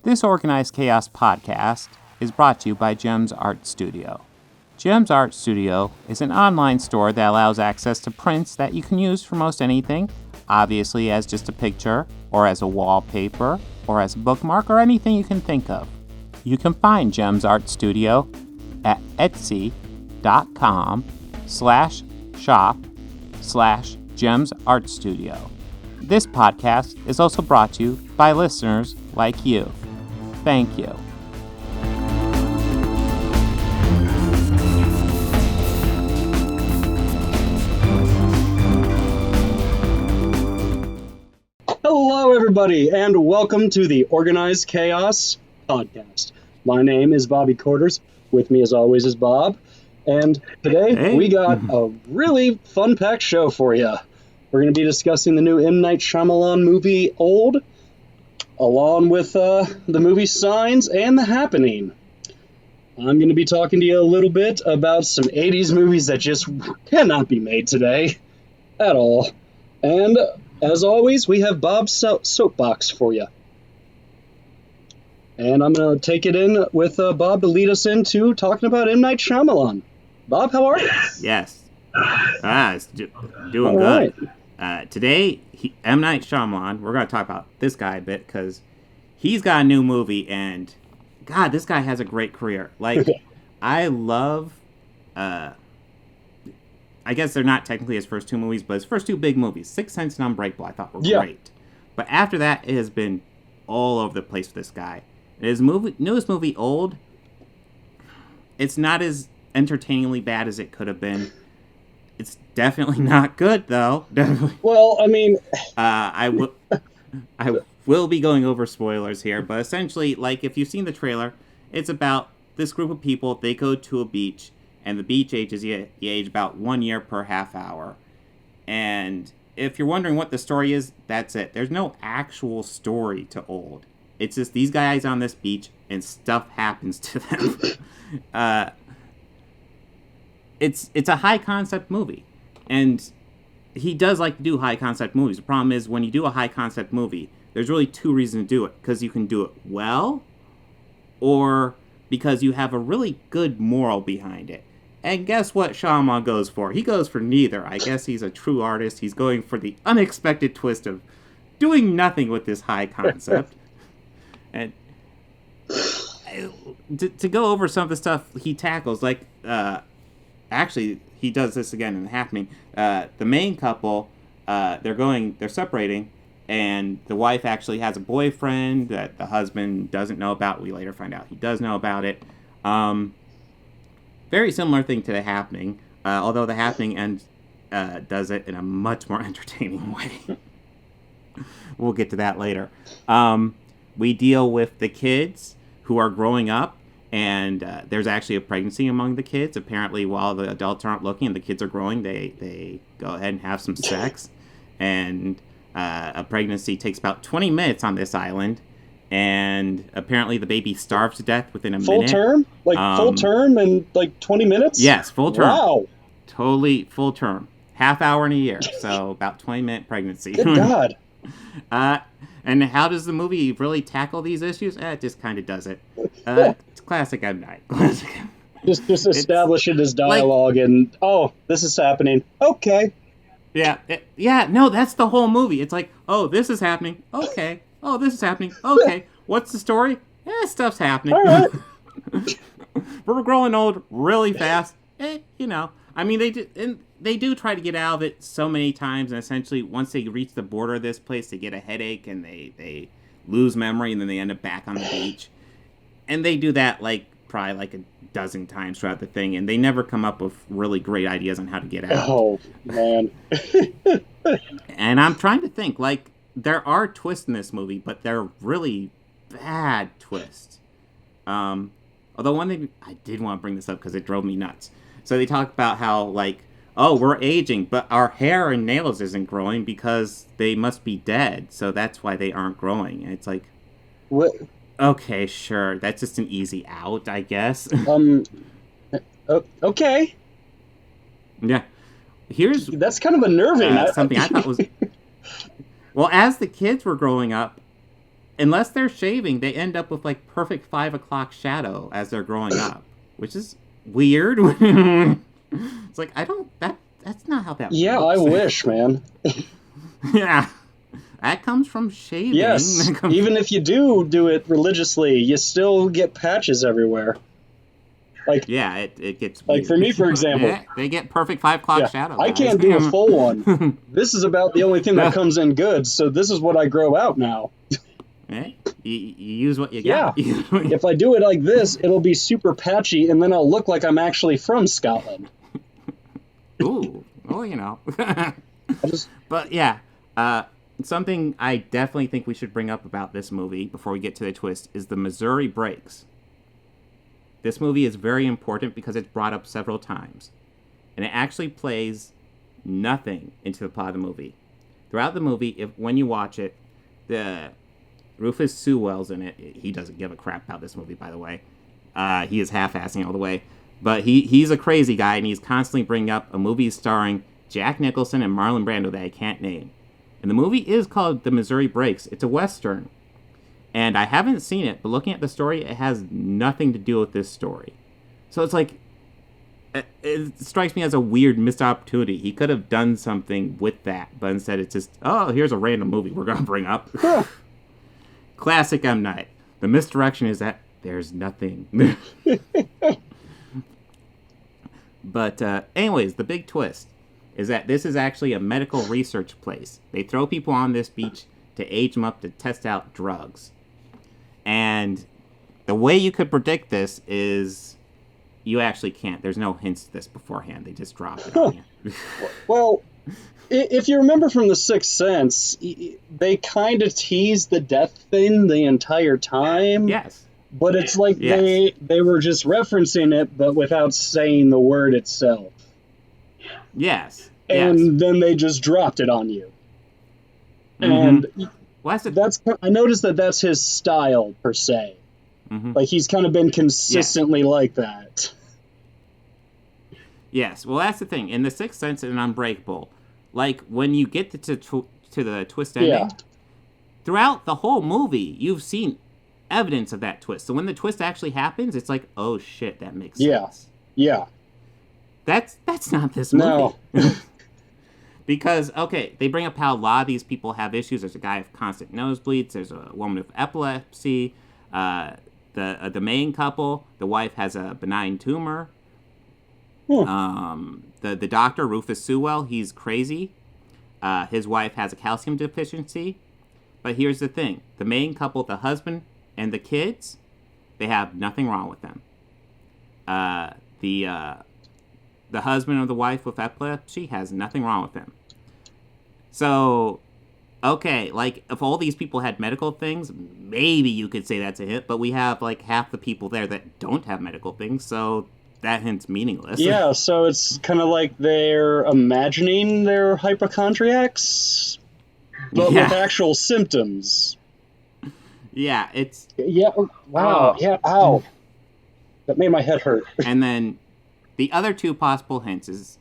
This Organized Chaos podcast is brought to you by JEMS Art Studio. JEMS Art Studio is an online store that allows access to prints that you can use for most anything, obviously as just a picture, or as a wallpaper, or as a bookmark, or anything you can think of. You can find JEMS Art Studio at etsy.com/shop/JEMS Art Studio. This podcast is also brought to you by listeners like you. Thank you. Hello, everybody, and welcome to the Organized Chaos podcast. My name is Bobby Quarters. With me, as always, is Bob. And today, we got a really fun-packed show for you. We're going to be discussing the new M. Night Shyamalan movie, Old, along with the movie Signs and The Happening. I'm going to be talking to you a little bit about some 80s movies that just cannot be made today at all. And as always, we have Bob's soapbox for you. And I'm going to take it in with Bob to lead us into talking about M. Night Shyamalan. Bob, how are you? Yes. It's doing all good. Right. Today, M. Night Shyamalan, we're going to talk about this guy a bit because he's got a new movie, and God, this guy has a great career. Like, I love, I guess they're not technically his first two movies, but his first two big movies, Sixth Sense and Unbreakable, I thought were great. But after that, it has been all over the place with this guy. And his newest movie, Old, it's not as entertainingly bad as it could have been. It's definitely not good, though. Definitely. Well, I mean, I will be going over spoilers here, but essentially, like, if you've seen the trailer, it's about this group of people. They go to a beach, and the beach ages you age about 1 year per half hour. And if you're wondering what the story is, that's it. There's no actual story to Old. It's just these guys on this beach, and stuff happens to them. It's a high-concept movie, and he does like to do high-concept movies. The problem is, when you do a high-concept movie, there's really two reasons to do it. Because you can do it well, or because you have a really good moral behind it. And guess what Shyamalan goes for? He goes for neither. I guess he's a true artist. He's going for the unexpected twist of doing nothing with this high concept. And to go over some of the stuff he tackles, like, actually, he does this again in The Happening. The main couple, they're separating, and the wife actually has a boyfriend that the husband doesn't know about. We later find out he does know about it. Very similar thing to The Happening, although The Happening does it in a much more entertaining way. We'll get to that later. We deal with the kids who are growing up, and there's actually a pregnancy among the kids. Apparently, while the adults aren't looking and the kids are growing, they go ahead and have some sex. And a pregnancy takes about 20 minutes on this island. And apparently the baby starves to death within a minute. Full term? Full term in, 20 minutes? Yes, full term. Wow. Totally full term. Half hour in a year. So about 20-minute pregnancy. Good God. And how does the movie really tackle these issues? It just kind of does it. It's classic M. Night. Just establishing his dialogue and, this is happening. Okay. Yeah. No, that's the whole movie. It's like, this is happening. Okay. Oh, this is happening. Okay. What's the story? Stuff's happening. All right. We're growing old really fast. I mean, they do try to get out of it so many times, and essentially once they reach the border of this place, they get a headache and they lose memory, and then they end up back on the beach. And they do that probably a dozen times throughout the thing, and they never come up with really great ideas on how to get out. Oh, man. And I'm trying to think, there are twists in this movie, but they're really bad twists. Although one thing, I did want to bring this up because it drove me nuts. So they talk about how, we're aging, but our hair and nails isn't growing because they must be dead, so that's why they aren't growing. And it's like, what? Okay, sure, that's just an easy out, I guess. Okay. Yeah. That's kind of unnerving. Something I thought was... Well, as the kids were growing up, unless they're shaving, they end up with like perfect 5 o'clock shadow as they're growing up, which is weird. It's like that's not how that Yeah, works. I wish, man. Yeah. That comes from shaving. Yes, even if you do it religiously, you still get patches everywhere. Like, yeah, it gets like weird. for me, for example. Yeah, they get perfect 5 o'clock shadow, guys. I can't do a full one. This is about the only thing that comes in good, so this is what I grow out now. Yeah, you use what you got. Yeah. If I do it like this, it'll be super patchy, and then I'll look like I'm actually from Scotland. Ooh, well, But yeah, something I definitely think we should bring up about this movie before we get to the twist is the Missouri breaks. This movie is very important because it's brought up several times, and it actually plays nothing into the plot of the movie. Throughout the movie, when you watch it, the Rufus Sewell's in it. He doesn't give a crap about this movie, by the way. He is half-assing all the way. But he's a crazy guy, and he's constantly bringing up a movie starring Jack Nicholson and Marlon Brando that I can't name. And the movie is called The Missouri Breaks. It's a Western. And I haven't seen it, but looking at the story, it has nothing to do with this story. So it's like, it strikes me as a weird missed opportunity. He could have done something with that, but instead it's just, oh, here's a random movie we're going to bring up. Classic M. Night. The misdirection is that there's nothing. But anyways, the big twist is that this is actually a medical research place. They throw people on this beach to age them up to test out drugs. And the way you could predict this is you actually can't. There's no hints to this beforehand. They just drop it on you. Well, if you remember from The Sixth Sense, they kind of tease the death thing the entire time. Yes. But it's like they were just referencing it, but without saying the word itself. Yes. And then they just dropped it on you. And I noticed that that's his style, per se. Mm-hmm. Like, he's kind of been consistently like that. Yes, well, that's the thing. In The Sixth Sense and Unbreakable, like, when you get to the twist ending, throughout the whole movie, you've seen evidence of that twist. So when the twist actually happens, it's like, oh, shit, that makes sense. Yeah. That's not this movie. No. Because, okay, they bring up how a lot of these people have issues. There's a guy with constant nosebleeds. There's a woman with epilepsy. The main couple, the wife has a benign tumor. The doctor, Rufus Sewell, he's crazy. His wife has a calcium deficiency. But here's the thing. The main couple, the husband and the kids, they have nothing wrong with them. The husband of the wife with epilepsy has nothing wrong with them. So, okay, like, if all these people had medical things, maybe you could say that's a hint, but we have, like, half the people there that don't have medical things, so that hint's meaningless. Yeah, so it's kind of like they're imagining they're hypochondriacs, but with actual symptoms. Yeah, it's... Yeah, wow, ow. That made my head hurt. And then the other two possible hints is,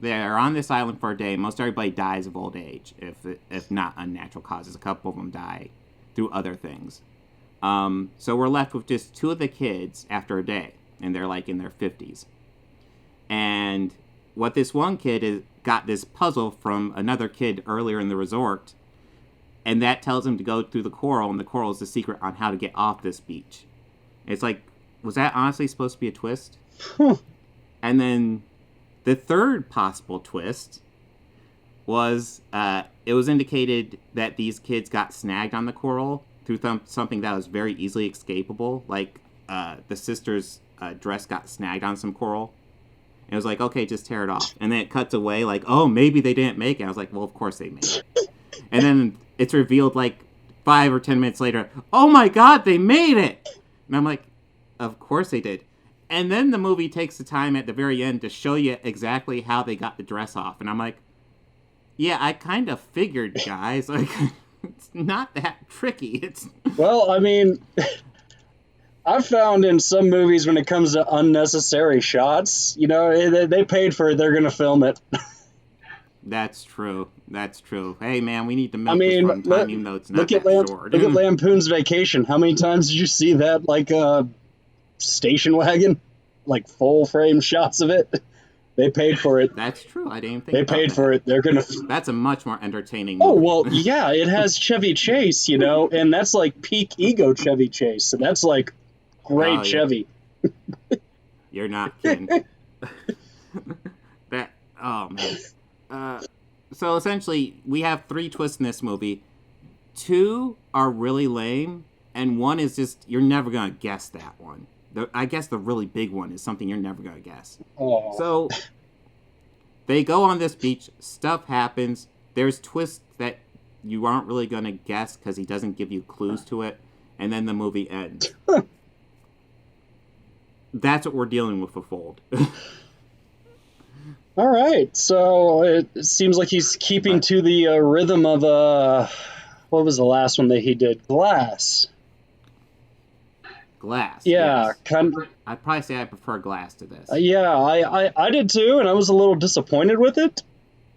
they're on this island for a day. Most everybody dies of old age, if not unnatural causes. A couple of them die through other things. So we're left with just two of the kids after a day, and they're like in their 50s. And what this one kid is got this puzzle from another kid earlier in the resort, and that tells him to go through the coral, and the coral is the secret on how to get off this beach. It's like, was that honestly supposed to be a twist? And then the third possible twist was it was indicated that these kids got snagged on the coral through something that was very easily escapable. Like the sister's dress got snagged on some coral. And it was like, okay, just tear it off. And then it cuts away like, oh, maybe they didn't make it. I was like, well, of course they made it. And then it's revealed like 5 or 10 minutes later, oh my God, they made it. And I'm like, of course they did. And then the movie takes the time at the very end to show you exactly how they got the dress off. And I'm like, yeah, I kind of figured, guys. Like, it's not that tricky. Well, I mean, I've found in some movies when it comes to unnecessary shots, they paid for it, they're going to film it. That's true. That's true. Hey, man, we need to milk this from time, even though it's not that short. Look at Lampoon's Vacation. How many times did you see that, like, station wagon? Like, full-frame shots of it? They paid for it. That's true. I didn't think they paid for it. They're gonna. That's a much more entertaining movie. Oh well, yeah. It has Chevy Chase, and that's like peak ego Chevy Chase. So that's like great Chevy. You're not kidding. Oh man. So essentially, we have 3 twists in this movie. 2 are really lame, and 1 is just you're never gonna guess that one. I guess the really big one is something you're never going to guess. Oh. So, they go on this beach. Stuff happens. There's twists that you aren't really going to guess because he doesn't give you clues to it. And then the movie ends. That's what we're dealing with Fold. All right. So, it seems like he's keeping to the rhythm of, what was the last one that he did? Glass. Glass. Yeah, yes. I'd probably say I prefer Glass to this. Yeah, I did too, and I was a little disappointed with it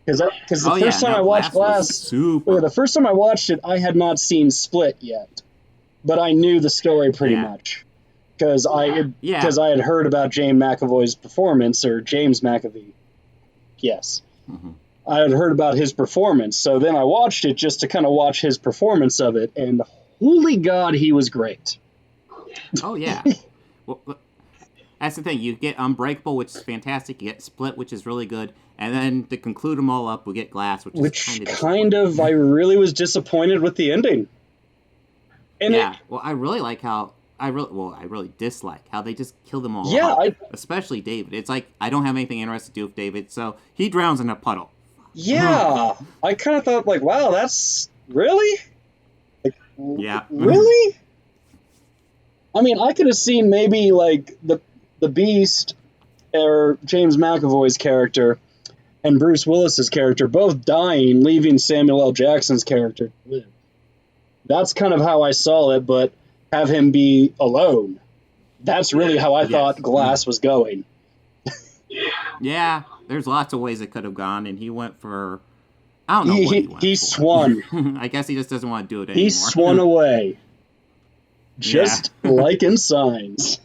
because the first time I watched Glass, the first time I watched it, I had not seen Split yet, but I knew the story pretty much because I had heard about James McAvoy's performance, or James McAvoy. Yes. Mm-hmm. I had heard about his performance, so then I watched it just to kind of watch his performance of it, and holy God, he was great. Oh, yeah. Well, that's the thing. You get Unbreakable, which is fantastic. You get Split, which is really good. And then to conclude them all up, we get Glass, which is kind of I really was disappointed with the ending. And I really like how... I really dislike how they just kill them all off. Especially David. It's like, I don't have anything interesting to do with David, so he drowns in a puddle. Yeah. I kind of thought, like, wow, that's... Really? Like, yeah. Really? I mean, I could have seen maybe, like, the Beast, or James McAvoy's character, and Bruce Willis's character both dying, leaving Samuel L. Jackson's character to live. That's kind of how I saw it, but have him be alone. That's really how I thought Glass was going. Yeah, there's lots of ways it could have gone, and he went for... I don't know what he went for. He swung. I guess he just doesn't want to do it anymore. He swung away. Just like in Signs.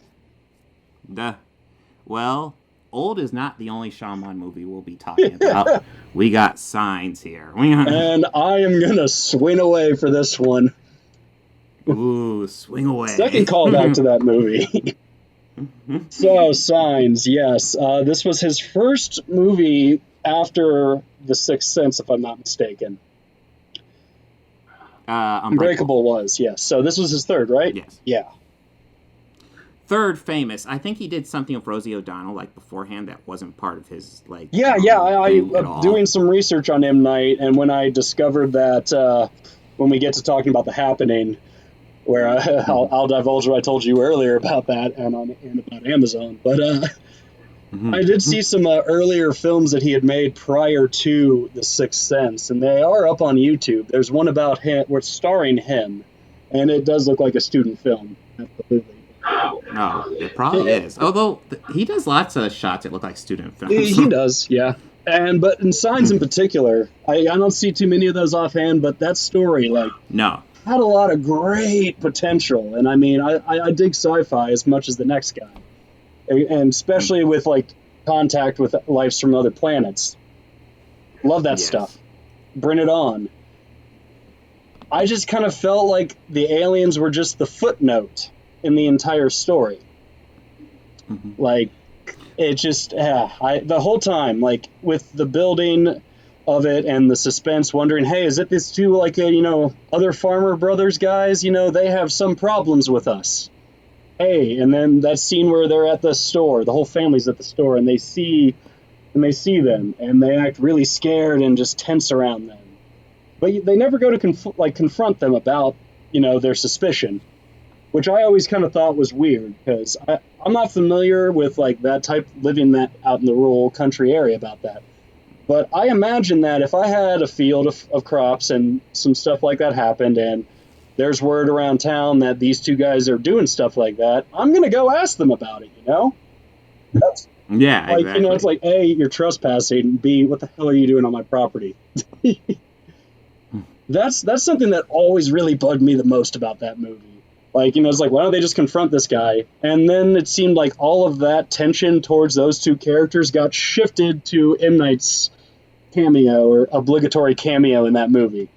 Well, Old is not the only Shyamalan movie we'll be talking about. We got Signs here. And I am going to swing away for this one. Ooh, swing away. Second callback to that movie. So, Signs, yes. This was his first movie after The Sixth Sense, if I'm not mistaken. Unbreakable was, yes. So this was his third, right? Yes. Yeah. Third famous. I think he did something with Rosie O'Donnell, like, beforehand that wasn't part of his, like... Yeah. I'm doing some research on M. Night, and when I discovered that, when we get to talking about The Happening, where I'll divulge what I told you earlier about that and about Amazon, but I did see some earlier films that he had made prior to The Sixth Sense, and they are up on YouTube. There's one about him, where it's starring him, and it does look like a student film. Absolutely. No, it probably is. Although he does lots of shots that look like student films. He does, yeah. But in Signs in particular, I don't see too many of those offhand, but that story, like... No. Had a lot of great potential, and I mean, I dig sci-fi as much as the next guy, and especially with, like, contact with lives from other planets. Love that stuff. Bring it on. I just kind of felt like the aliens were just the footnote in the entire story. Mm-hmm. Like, it just, the whole time, like, with the building of it and the suspense, wondering, hey, is it these two, like, other Farmer Brothers guys? They have some problems with us. Hey, and then that scene where they're at the store, the whole family's at the store, and they see them, and they act really scared and just tense around them. But they never go to confront them about, their suspicion, which I always kind of thought was weird, because I'm not familiar with, like, that type, living that out in the rural country area about that. But I imagine that if I had a field of crops and some stuff like that happened, and there's word around town that these two guys are doing stuff like that, I'm going to go ask them about it, Yeah, Like, exactly. it's like, A, you're trespassing, B, what the hell are you doing on my property? That's something that always really bugged me the most about that movie. Like, it's like, why don't they just confront this guy? And then it seemed like all of that tension towards those two characters got shifted to M. Night's cameo, or obligatory cameo in that movie.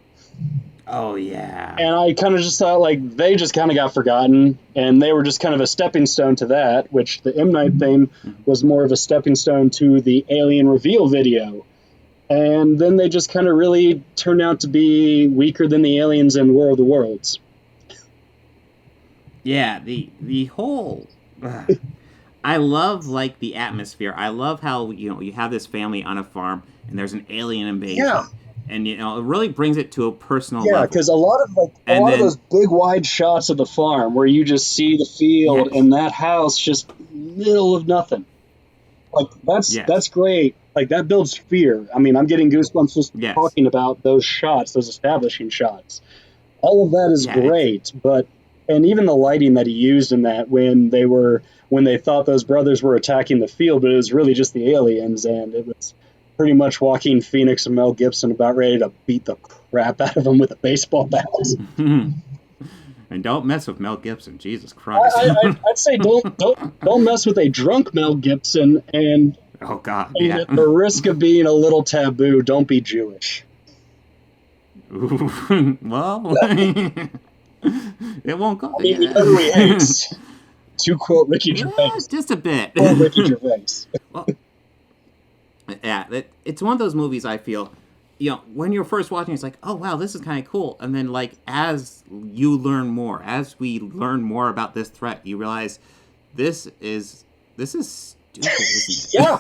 Oh, yeah. And I kind of just thought, like, they just kind of got forgotten, and they were just kind of a stepping stone to that, which the M. Night thing was more of a stepping stone to the Alien reveal video. And then they just kind of really turned out to be weaker than the aliens in War of the Worlds. Yeah, the whole... I love, like, the atmosphere. I love how, you have this family on a farm, and there's an alien invasion. Yeah. And, it really brings it to a personal Yeah, level. because a lot of those big wide shots of the farm where you just see the field and that house just middle of nothing. Like, that's great. Like, that builds fear. I mean, I'm getting goosebumps just talking about those shots, those establishing shots. All of that is great, and even the lighting that he used in that when they thought those brothers were attacking the field, but it was really just the aliens, and it was pretty much Joaquin Phoenix and Mel Gibson about ready to beat the crap out of them with a baseball bat. And don't mess with Mel Gibson, Jesus Christ. I'd say don't mess with a drunk Mel Gibson, and oh God, at the risk of being a little taboo, don't be Jewish. Well, it won't go. He hates. To quote Ricky Gervais, just a bit. Ricky Gervais. Well, yeah, it's one of those movies I feel, when you're first watching, it's like, oh wow, this is kind of cool, and then like as we learn more about this threat, you realize this is stupid, isn't it? Yeah.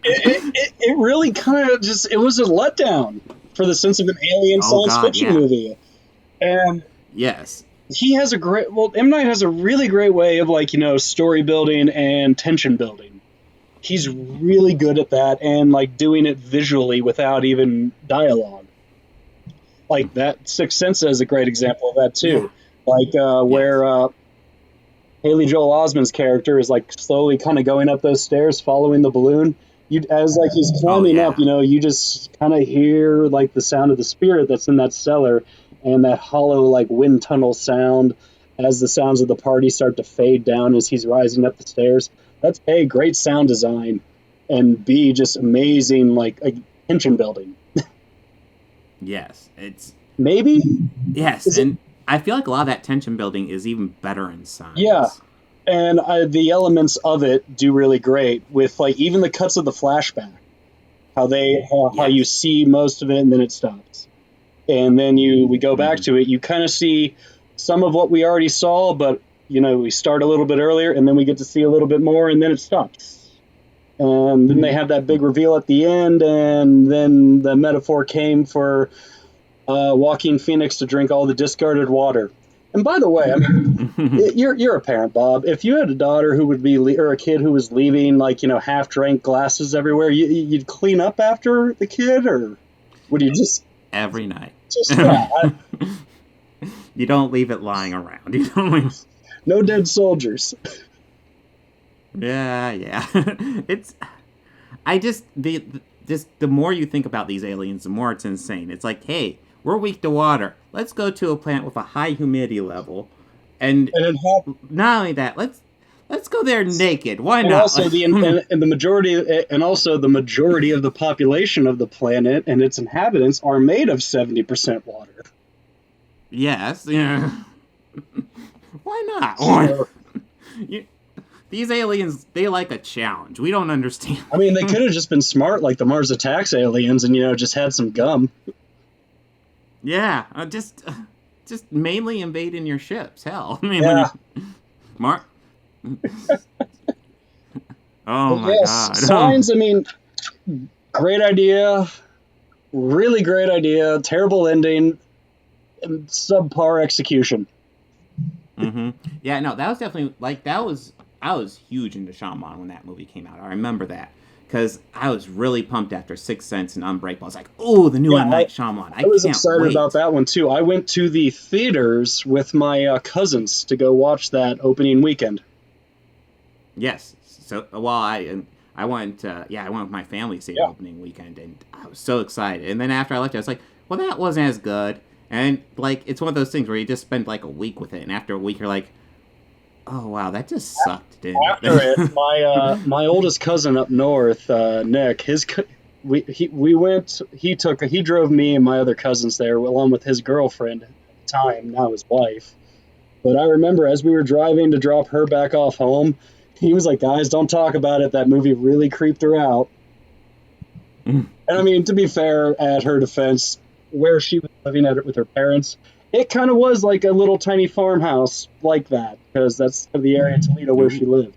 it really kind of it was a letdown for the sense of an alien science fiction movie. And yes, he has M. Night has a really great way of story building and tension building. He's really good at that, and like doing it visually without even dialogue. Like that Sixth Sense is a great example of that too. Yeah. Like where Haley Joel Osment's character is like slowly kind of going up those stairs, following the balloon. As like he's climbing up, you just kind of hear like the sound of the spirit that's in that cellar, and that hollow like wind tunnel sound as the sounds of the party start to fade down as he's rising up the stairs. That's A, great sound design, and B, just amazing like tension building. Yes, it's maybe. Yes, and I feel like a lot of that tension building is even better in science. Yeah, and the elements of it do really great with like even the cuts of the flashback, how you see most of it and then it stops, and then we go back to it. You kind of see some of what we already saw, but we start a little bit earlier, and then we get to see a little bit more, and then it stops. And then they have that big reveal at the end, and then the metaphor came for Joaquin Phoenix to drink all the discarded water. And by the way, I mean, you're a parent, Bob. If you had a daughter who would be, or a kid who was leaving half-drank glasses everywhere, you'd clean up after the kid, or would you just every night? You don't leave it lying around. You don't. No dead soldiers. Yeah. It's. The more you think about these aliens, the more it's insane. It's like, hey, we're weak to water. Let's go to a planet with a high humidity level, and not only that, let's go there naked. Why not? Also the majority of the population of the planet and its inhabitants are made of 70% water. Yes. Yeah. Why not? These aliens, they like a challenge. We don't understand. I mean, they could have just been smart like the Mars Attacks aliens and, just had some gum. Yeah, just mainly invading your ships. Hell. I mean, oh my God. Signs, I mean, great idea. Really great idea. Terrible ending. And subpar execution. Mm-hmm. Yeah, no, that was definitely I was huge into Shyamalan when that movie came out. I remember that because I was really pumped after Sixth Sense and Unbreakable. I was like, oh, the new M. Night Shyamalan. I was excited about that one too. I went to the theaters with my cousins to go watch that opening weekend. Yes, so I went I went with my family to see the opening weekend, and I was so excited. And then after I left, I was like, well, that wasn't as good. And like, it's one of those things where you just spend like a week with it, and after a week, you're like, oh wow, that just sucked, didn't it? After it, my oldest cousin up north, Nick, he drove me and my other cousins there along with his girlfriend at the time, now his wife. But I remember as we were driving to drop her back off home, he was like, guys, don't talk about it. That movie really creeped her out. And I mean, to be fair, at her defense, where she was living at it with her parents, it kind of was like a little tiny farmhouse like that, because that's the area of Toledo where she lived.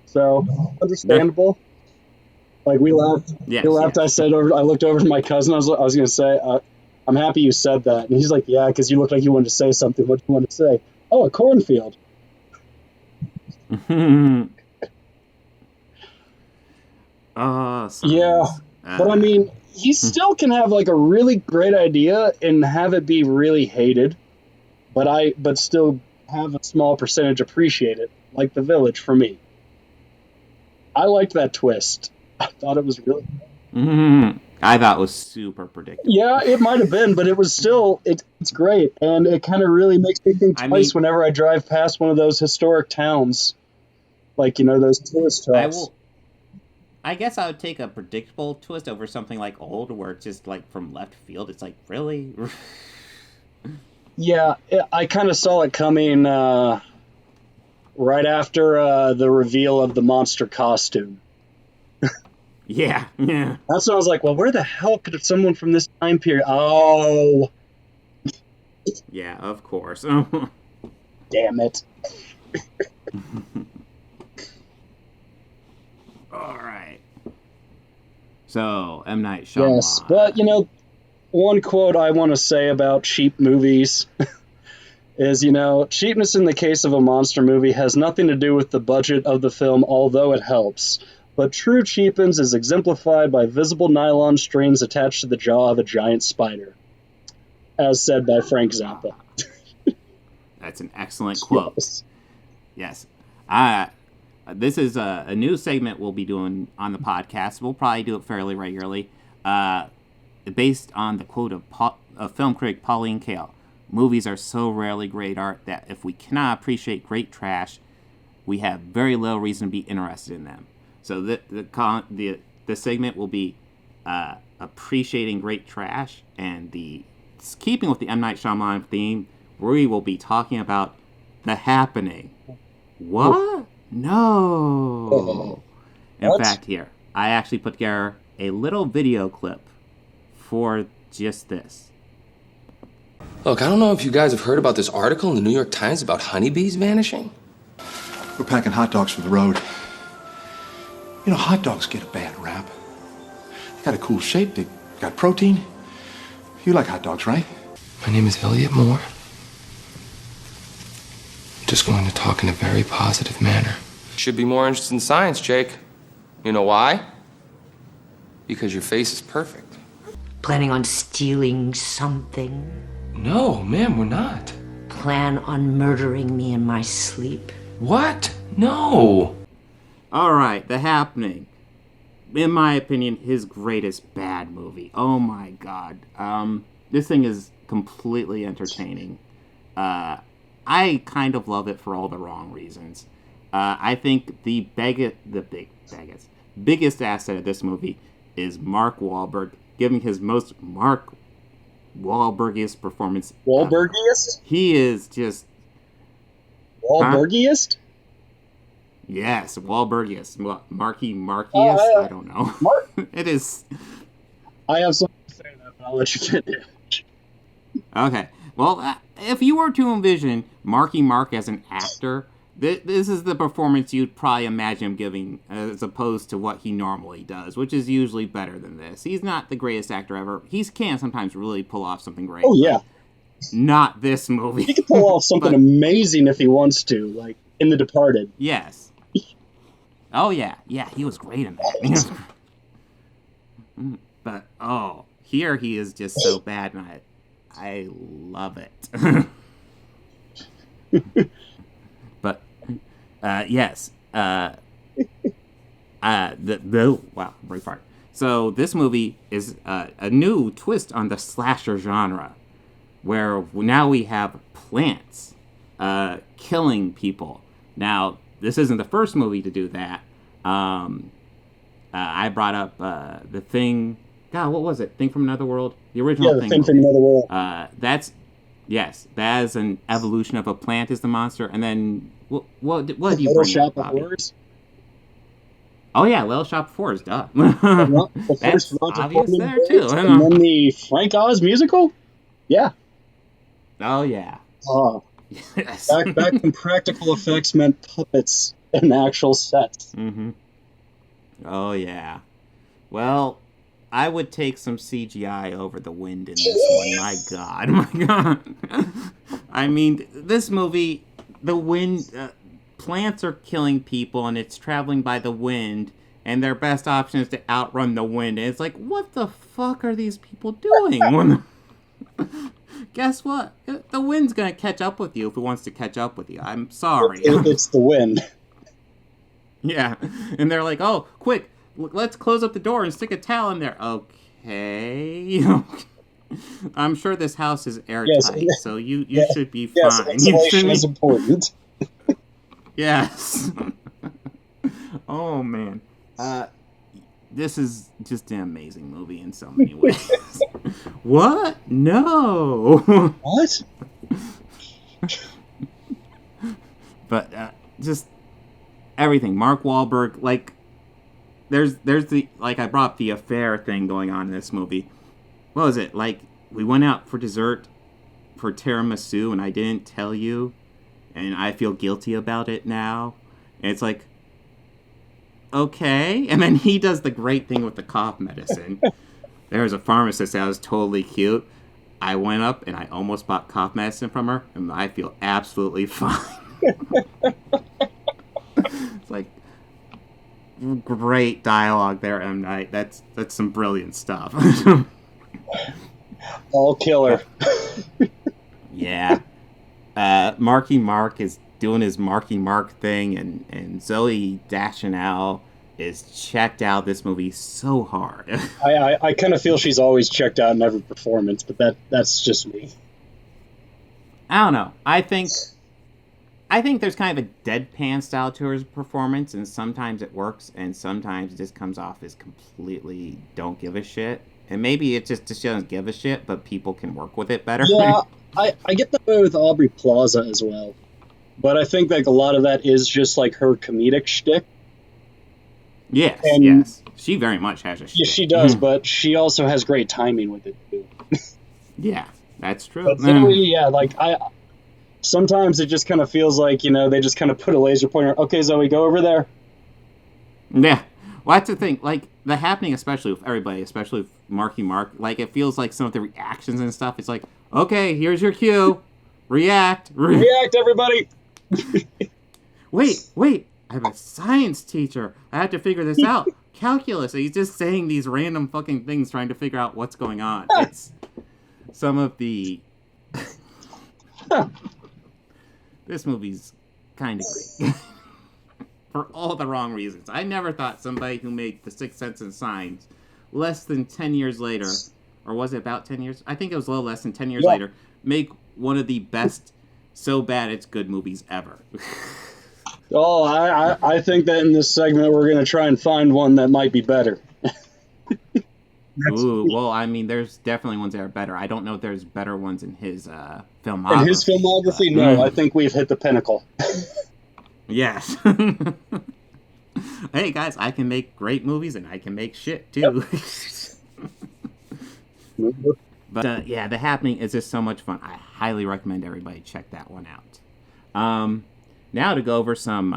So, understandable. Like, we laughed. Yes, we laughed. yes. I looked over to my cousin. I was going to say, I'm happy you said that. And he's like, yeah, because you looked like you wanted to say something. What do you want to say? Oh, a cornfield. Sounds, yeah. But I mean, he still can have like a really great idea and have it be really hated, but still have a small percentage appreciate it, like The Village for me. I liked that twist. I thought it was really good. I thought it was super predictable. Yeah, it might have been, but it was still it's great, and it kind of really makes me think twice whenever I drive past one of those historic towns, like those tourist traps. I guess I would take a predictable twist over something like Old, where it's just like from left field. It's like, really? Yeah, I kind of saw it coming right after the reveal of the monster costume. Yeah. That's when I was like, well, where the hell could someone from this time period... Oh. Yeah, of course. Damn it. All right. So, M. Night Shyamalan. Yes, but, one quote I want to say about cheap movies is, cheapness in the case of a monster movie has nothing to do with the budget of the film, although it helps. But true cheapness is exemplified by visible nylon strings attached to the jaw of a giant spider, as said by Frank Zappa. That's an excellent quote. Yes. This is a new segment we'll be doing on the podcast. We'll probably do it fairly regularly. Based on the quote of film critic Pauline Kael. Movies are so rarely great art that if we cannot appreciate great trash, we have very little reason to be interested in them. So the segment will be appreciating great trash, and keeping with the M. Night Shyamalan theme, we will be talking about The Happening. What? No. In fact, here, I actually put together a little video clip for just this. Look, I don't know if you guys have heard about this article in the New York Times about honeybees vanishing. We're packing hot dogs for the road. Hot dogs get a bad rap. They got a cool shape, they got protein. You like hot dogs, right? My name is Elliot Moore. I'm just going to talk in a very positive manner. Should be more interested in science, Jake. You know why? Because your face is perfect. Planning on stealing something? No, ma'am, we're not. Plan on murdering me in my sleep? What? No. All right, The Happening. In my opinion, his greatest bad movie. Oh my god. This thing is completely entertaining. I kind of love it for all the wrong reasons. I think the biggest asset of this movie is Mark Wahlberg, giving his most Mark Wahlbergiest performance. Wahlbergiest? He is just... Wahlbergiest? Yes, Wahlbergiest. Markiest? I don't know. It is... I have something to say to that, but I'll let you finish. Okay. Well, if you were to envision Marky Mark as an actor, this is the performance you'd probably imagine him giving, as opposed to what he normally does, which is usually better than this. He's not the greatest actor ever. He can sometimes really pull off something great. Oh, yeah. Not this movie. He can pull off something amazing if he wants to, like in The Departed. Yes. Oh, yeah. Yeah, he was great in that. But, here he is just so bad, and I love it. But, yes. Wow, break fart. So this movie is a new twist on the slasher genre, where now we have plants killing people. Now, this isn't the first movie to do that. I brought up The Thing. God, what was it? Thing from Another World? The original Thing. Thing from Another World. That is an evolution of a plant is the monster. And then, what do you bring Little up, Shop of Bobby? Horrors? Oh, yeah, Little Shop of Horrors, duh. The That's first Roger obvious Corman there, bit, too. and then the Frank Oz musical? Yeah. Oh, yeah. Yes. Back when practical effects meant puppets and actual sets. Mm-hmm. Oh, yeah. Well, I would take some CGI over the wind in this one. My God. I mean, this movie, the wind, plants are killing people and it's traveling by the wind, and their best option is to outrun the wind. And it's like, what the fuck are these people doing? Guess what? The wind's going to catch up with you if it wants to catch up with you. I'm sorry. It's the wind. Yeah. And they're like, oh, quick, let's close up the door and stick a towel in there. Okay. I'm sure this house is airtight, so you should be fine. Insulation is important. Yes. Oh, man. This is just an amazing movie in so many ways. What? No. What? But just everything. Mark Wahlberg, like, there's the, like, I brought up the affair thing going on in this movie. What was it? Like, we went out for dessert for tiramisu and I didn't tell you, and I feel guilty about it now. And it's like, okay. And then he does the great thing with the cough medicine. There was a pharmacist that was totally cute. I went up and I almost bought cough medicine from her, and I feel absolutely fine. It's like, great dialogue there, M. Night. That's some brilliant stuff. All killer. Yeah. Marky Mark is doing his Marky Mark thing, and Zoe Deschanel is checked out this movie so hard. I kind of feel she's always checked out in every performance, but that's just me. I don't know. I think there's kind of a deadpan style to her performance, and sometimes it works, and sometimes it just comes off as completely don't give a shit. And maybe it just doesn't give a shit, but people can work with it better. Yeah, I get that way with Aubrey Plaza as well. But I think like a lot of that is just like her comedic shtick. Yes, And- yes. She very much has a shtick. Yeah, she does, but she also has great timing with it too. Yeah, that's true. But Zoe, yeah, like sometimes it just kind of feels like, they just kind of put a laser pointer. Okay, Zoe, go over there. Yeah. Well, that's the thing. Like, The Happening, especially with everybody, especially with Marky Mark, like, it feels like some of the reactions and stuff, it's like, okay, here's your cue. React, everybody. Wait. I'm a science teacher. I have to figure this out. Calculus. He's just saying these random fucking things trying to figure out what's going on. It's some of the... This movie's kind of great. For all the wrong reasons. I never thought somebody who made The Sixth Sense and Signs less than 10 years later, or was it about 10 years? I think it was a little less than 10 years later, make one of the best so bad it's good movies ever. Oh, I think that in this segment we're going to try and find one that might be better. Ooh, well, I mean, there's definitely ones that are better. I don't know if there's better ones in his filmography. In his filmography, no. I think we've hit the pinnacle. Yes. Hey, guys, I can make great movies and I can make shit, too. But, yeah, The Happening is just so much fun. I highly recommend everybody check that one out. Now to go over some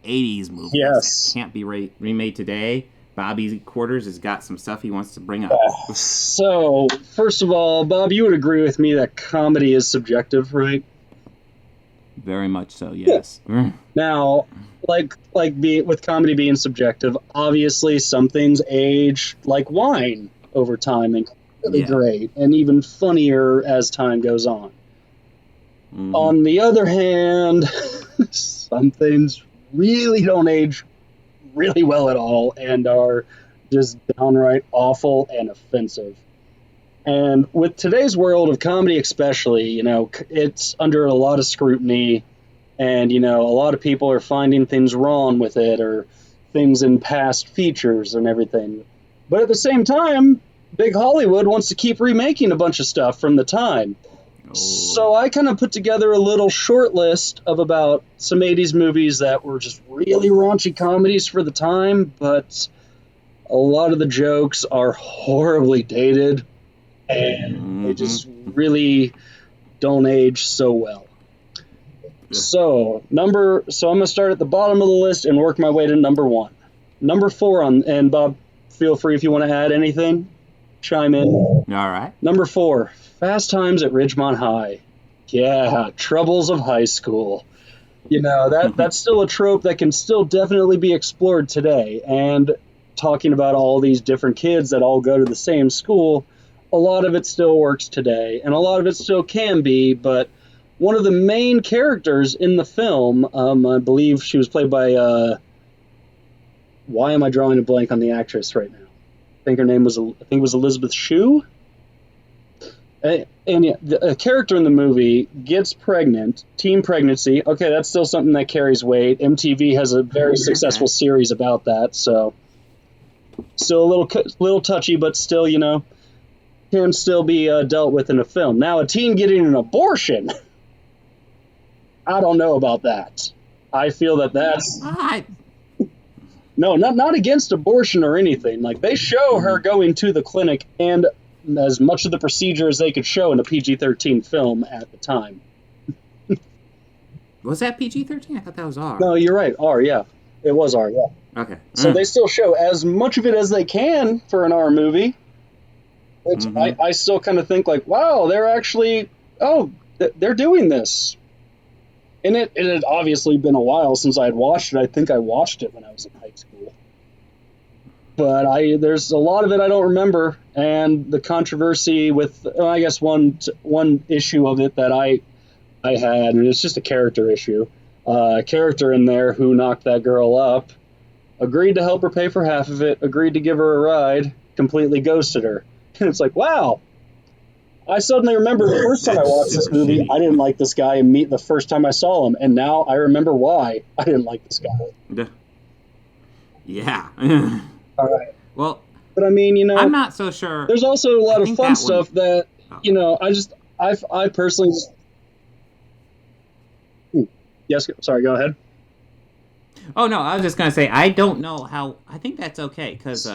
80s movies that can't be remade today. Bobby Quarters has got some stuff he wants to bring up. So, first of all, Bob, you would agree with me that comedy is subjective, right? Very much so, yes. Now, with comedy being subjective, obviously some things age like wine over time and really great, and even funnier as time goes on. Mm-hmm. On the other hand, some things really don't age really well at all and are just downright awful and offensive. And with today's world of comedy especially, you know, it's under a lot of scrutiny, and, you know, a lot of people are finding things wrong with it or things in past features and everything. But at the same time, Big Hollywood wants to keep remaking a bunch of stuff from the time. So I kind of put together a little short list of about some 80s movies that were just really raunchy comedies for the time, but a lot of the jokes are horribly dated, and they just really don't age so well. So I'm going to start at the bottom of the list and work my way to number 1. Number 4 and Bob, feel free if you want to add anything, chime in. All right. Number 4, Fast Times at Ridgemont High. Yeah, troubles of high school. You know, that's still a trope that can still definitely be explored today. And talking about all these different kids that all go to the same school, a lot of it still works today, and a lot of it still can be, but one of the main characters in the film, I believe she was played by, why am I drawing a blank on the actress right now? I think her name was Elizabeth Shue. And yeah, a character in the movie gets pregnant, teen pregnancy. Okay, that's still something that carries weight. MTV has a very successful series about that, so still a little touchy, but still, you know, can still be dealt with in a film. Now, a teen getting an abortion, I don't know about that. I feel that's no, not against abortion or anything. Like, they show her going to the clinic and as much of the procedure as they could show in a PG-13 film at the time. Was that PG-13? I thought that was R. No, you're right. R, yeah. It was R, yeah. Okay. So they still show as much of it as they can for an R movie. Which I still kind of think like, wow, they're actually, they're doing this. And it had obviously been a while since I had watched it. I think I watched it when I was in high school. But there's a lot of it I don't remember, and the controversy with, I guess one issue of it that I had, and it's just a character issue. A character in there who knocked that girl up, agreed to help her pay for half of it, agreed to give her a ride, completely ghosted her. And it's like, wow. I suddenly remember the first time I watched this movie, I didn't like this guy the first time I saw him, and now I remember why I didn't like this guy. Yeah. All right. Well, but I mean, you know, I'm not so sure. There's also a lot of fun stuff that, you know, I personally just... Yes, sorry, go ahead. Oh, no, I was just going to say, I don't know how... I think that's okay, because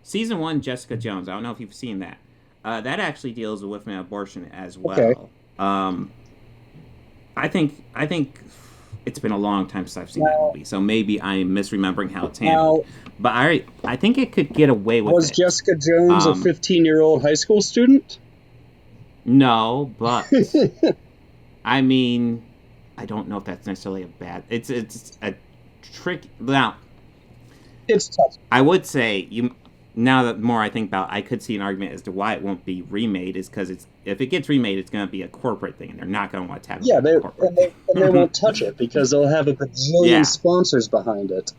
Season 1, Jessica Jones, I don't know if you've seen that. That actually deals with an abortion as well. Okay. I think it's been a long time since I've seen that movie, so maybe I'm misremembering how it's handled. But I think it could get away with it. Was Jessica Jones a 15-year-old high school student? No, but I mean, I don't know if that's necessarily a bad. It's a trick. Now, it's tough. I would say Now that more I think about it, I could see an argument as to why it won't be remade is because if it gets remade, it's going to be a corporate thing, and they're not going to want to tackle it. They won't touch it because they'll have a bajillion sponsors behind it.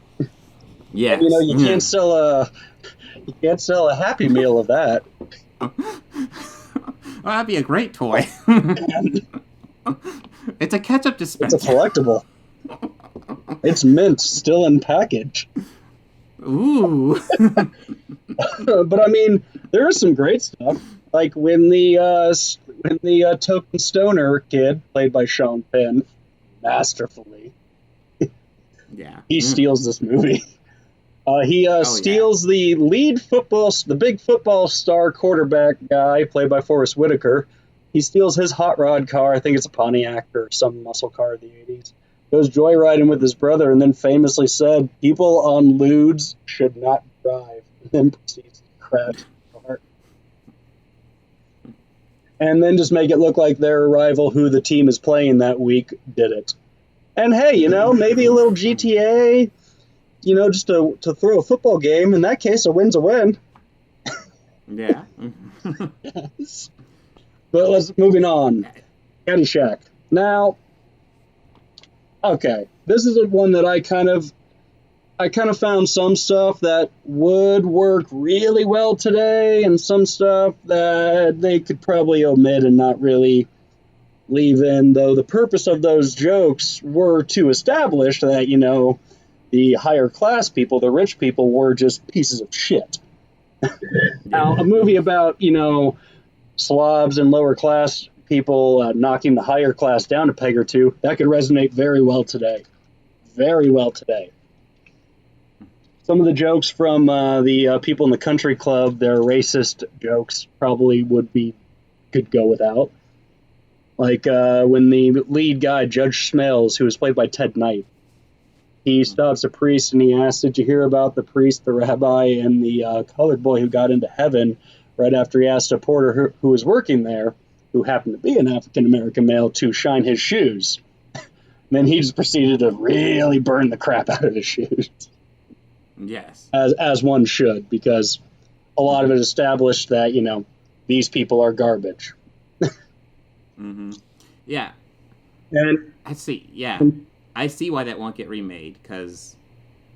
Yeah, you know, you can't sell a Happy Meal of that. Well, that'd be a great toy. It's a ketchup dispenser. It's a collectible. It's mint, still in package. Ooh. But I mean, there is some great stuff. Like when the token stoner kid, played by Sean Penn, masterfully, he steals this movie. He steals the the big football star quarterback guy, played by Forrest Whitaker. He steals his hot rod car. I think it's a Pontiac or some muscle car of the 80s. Goes joyriding with his brother, and then famously said, "People on lewds should not drive." And then proceeds to crash the car. And then just make it look like their rival, who the team is playing that week, did it. And hey, you know, maybe a little GTA, you know, just to throw a football game. In that case, a win's a win. Yeah. Yes. But moving on. Caddyshack. Now, okay, this is one that I kind of I kind of found some stuff that would work really well today, and some stuff that they could probably omit and not really leave in, though the purpose of those jokes were to establish that, the higher class people, the rich people, were just pieces of shit. Now, a movie about, slobs and lower class people knocking the higher class down a peg or two, that could resonate very well today. Very well today. Some of the jokes from the people in the country club, their racist jokes, probably could go without. Like when the lead guy, Judge Smails, who was played by Ted Knight, he stops a priest and he asks, "Did you hear about the priest, the rabbi, and the colored boy who got into heaven?" Right after he asked a porter who was working there, who happened to be an African-American male, to shine his shoes. And then he just proceeded to really burn the crap out of his shoes. Yes. As one should, because a lot of it established that, these people are garbage. Mm-hmm. Yeah. And I see. Yeah. I see why that won't get remade, because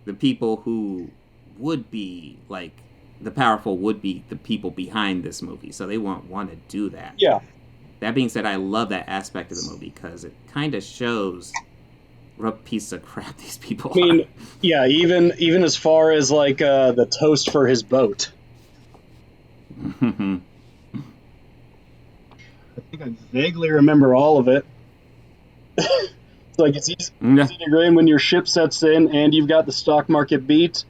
the people who would be, like, the powerful would be the people behind this movie, so they won't want to do that. Yeah. That being said, I love that aspect of the movie, because it kind of shows what piece of crap these people are. Yeah, even as far as, like, the toast for his boat. I think I vaguely remember all of it. It's like it's easy to grin when your ship sets in and you've got the stock market beat,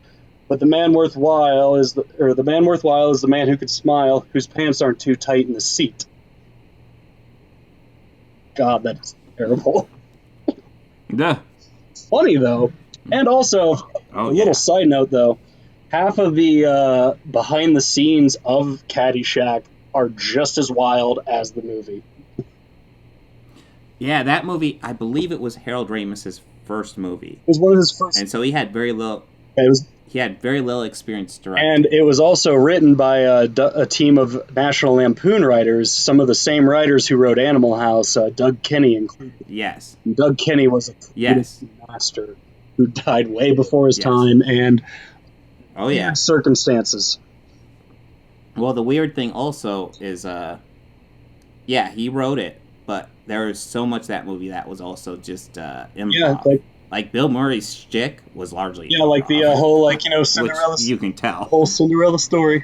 but the man worthwhile is the man who can smile, whose pants aren't too tight in the seat. God, that's terrible. Yeah. Funny though, and also little side note though, half of the behind the scenes of Caddyshack are just as wild as the movie. Yeah, that movie, I believe it was Harold Ramis's first movie. It was one of his first, and so he had very little. He had very little experience directing. And it was also written by a team of National Lampoon writers, some of the same writers who wrote Animal House, Doug Kenney included. Yes. And Doug Kenney was a master who died way before his time, and weird circumstances. Well, the weird thing also is, he wrote it, but there was so much of that movie that was also just improv. Yeah, like Bill Murray's shtick was largely improv. Like the whole Cinderella. Which you can tell. Whole Cinderella story.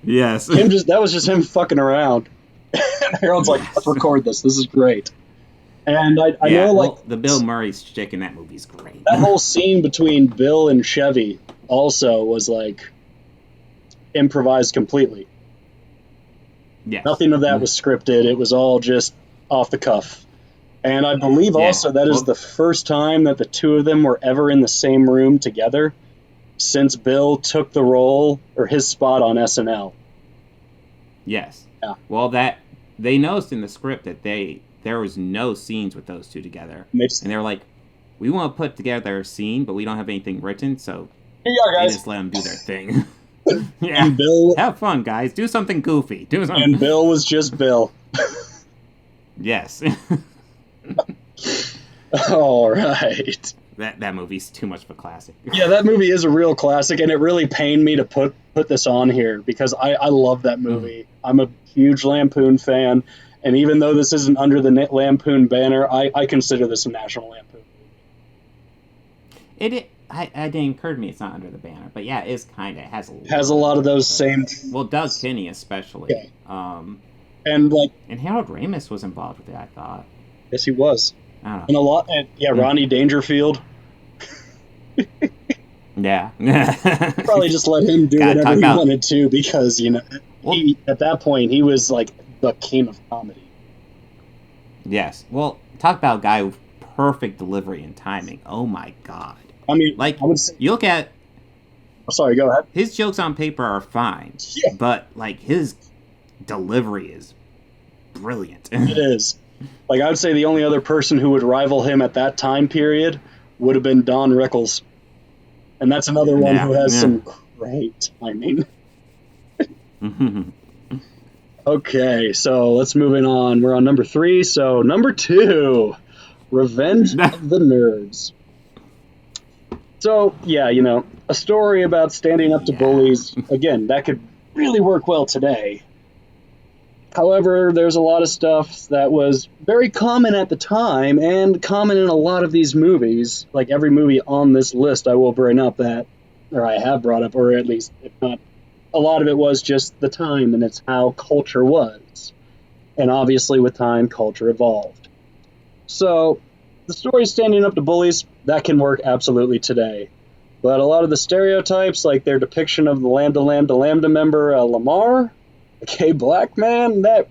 Yes. That was just him fucking around. And Harold's like, "Let's record this. This is great." And I know the Bill Murray's shtick in that movie is great. That whole scene between Bill and Chevy also was like improvised completely. Yeah. Nothing of that was scripted. It was all just off the cuff. And I believe also that is the first time that the two of them were ever in the same room together since Bill took the role or his spot on SNL. Yes. Yeah. Well, that they noticed in the script that there was no scenes with those two together. And they're like, we want to put together a scene, but we don't have anything written, so here you are, guys. They just let them do their thing. Yeah. And Bill, have fun, guys. Do something goofy. Do something. And Bill was just Bill. Yes. All right. That movie's too much of a classic. Yeah, that movie is a real classic, and it really pained me to put this on here because I love that movie. I'm a huge Lampoon fan, and even though this isn't under the Lampoon banner, I consider this a National Lampoon movie. It didn't occur to me it's not under the banner, but yeah, it is kind of has a lot of those same. Well, Doug Kinney especially. Yeah. And Harold Ramis was involved with it, I thought. Yes, he was. I don't know. And a lot. And Ronnie Dangerfield. Yeah. Probably just let him do whatever he wanted to because at that point he was like the king of comedy. Yes. Well, talk about a guy with perfect delivery and timing. Oh my God. I mean, like I would say, you look at. Sorry, go ahead. His jokes on paper are fine, but like his delivery is brilliant. It is. Like I would say, the only other person who would rival him at that time period would have been Don Rickles, and that's another one who has some great timing. Okay, so let's moving on. We're on number 3. So number 2, Revenge of the Nerds. So, yeah, a story about standing up to bullies, again, that could really work well today. However, there's a lot of stuff that was very common at the time and common in a lot of these movies. Like every movie on this list I will bring up or I have brought up, or at least, if not, a lot of it was just the time and it's how culture was. And obviously with time, culture evolved. So, the story standing up to bullies, that can work absolutely today. But a lot of the stereotypes, like their depiction of the Lambda member Lamar, a gay black man, that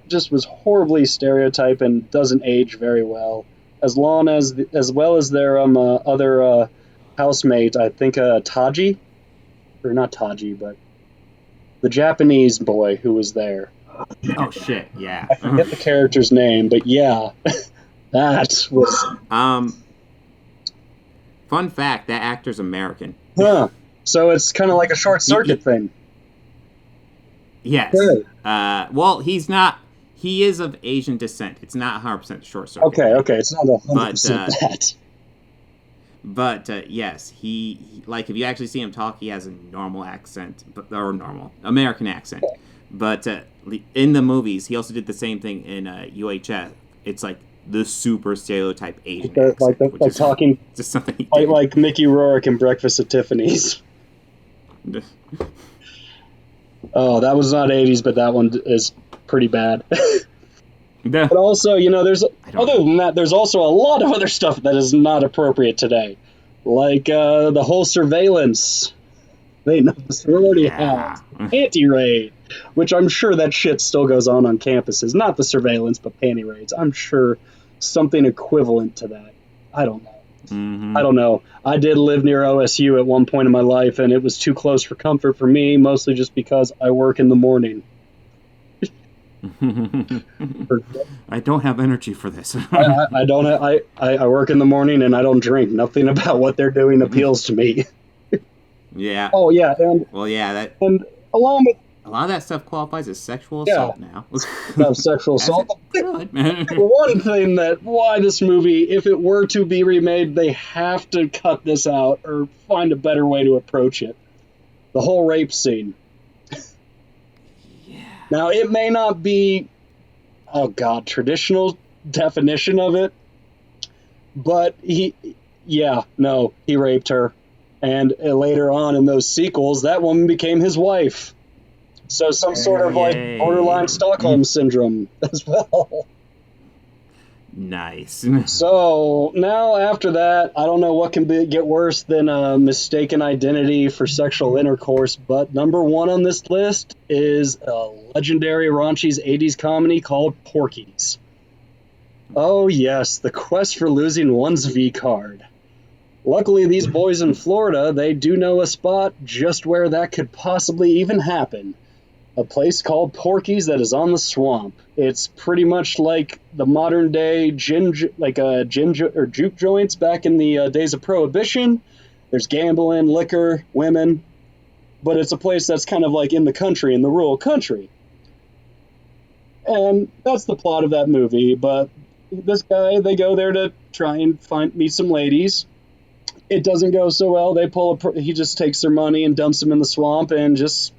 just was horribly stereotyped and doesn't age very well. As well as their other housemate, I think Taji, or not Taji, but the Japanese boy who was there. Oh shit! Yeah, I forget the character's name, but yeah, that was. Fun fact: that actor's American. Huh. So it's kind of like a short circuit thing. Yes. Good. Well, he's not. He is of Asian descent. It's not 100% short circuit. Okay. It's not 100% that. But yes, he like if you actually see him talk, he has a normal accent, or normal American accent. But in the movies, he also did the same thing in UHF. It's like the super stereotype Asian accent, like talking just something like Mickey Rourke in Breakfast at Tiffany's. Oh, that was not 80s, but that one is pretty bad. But also, there's other than that, there's also a lot of other stuff that is not appropriate today, like the whole surveillance. They know the sorority house, panty raid, which I'm sure that shit still goes on campuses. Not the surveillance, but panty raids. I'm sure something equivalent to that. I don't know. Mm-hmm. I don't know. I did live near OSU at one point in my life, and it was too close for comfort for me, mostly just because I work in the morning. I don't have energy for this. I don't. I work in the morning, and I don't drink. Nothing about what they're doing appeals to me. Yeah. Oh yeah, and along with a lot of that stuff qualifies as sexual assault now. Sexual assault. One thing why this movie, if it were to be remade, they have to cut this out or find a better way to approach it. The whole rape scene. Yeah. Now it may not be, traditional definition of it, but he raped her. And later on in those sequels, that woman became his wife. So some sort of borderline Stockholm syndrome as well. Nice. So now after that, I don't know what can get worse than a mistaken identity for sexual intercourse. But number one on this list is a legendary raunchy's 80s comedy called Porky's. Oh yes, the quest for losing one's V card. Luckily, these boys in Florida, they do know a spot just where that could possibly even happen. A place called Porky's that is on the swamp. It's pretty much like the modern day juke joints back in the days of Prohibition. There's gambling, liquor, women, but it's a place that's kind of like in the country, in the rural country. And that's the plot of that movie, but this guy, they go there to try and meet some ladies. It doesn't go so well. He just takes their money and dumps them in the swamp and just,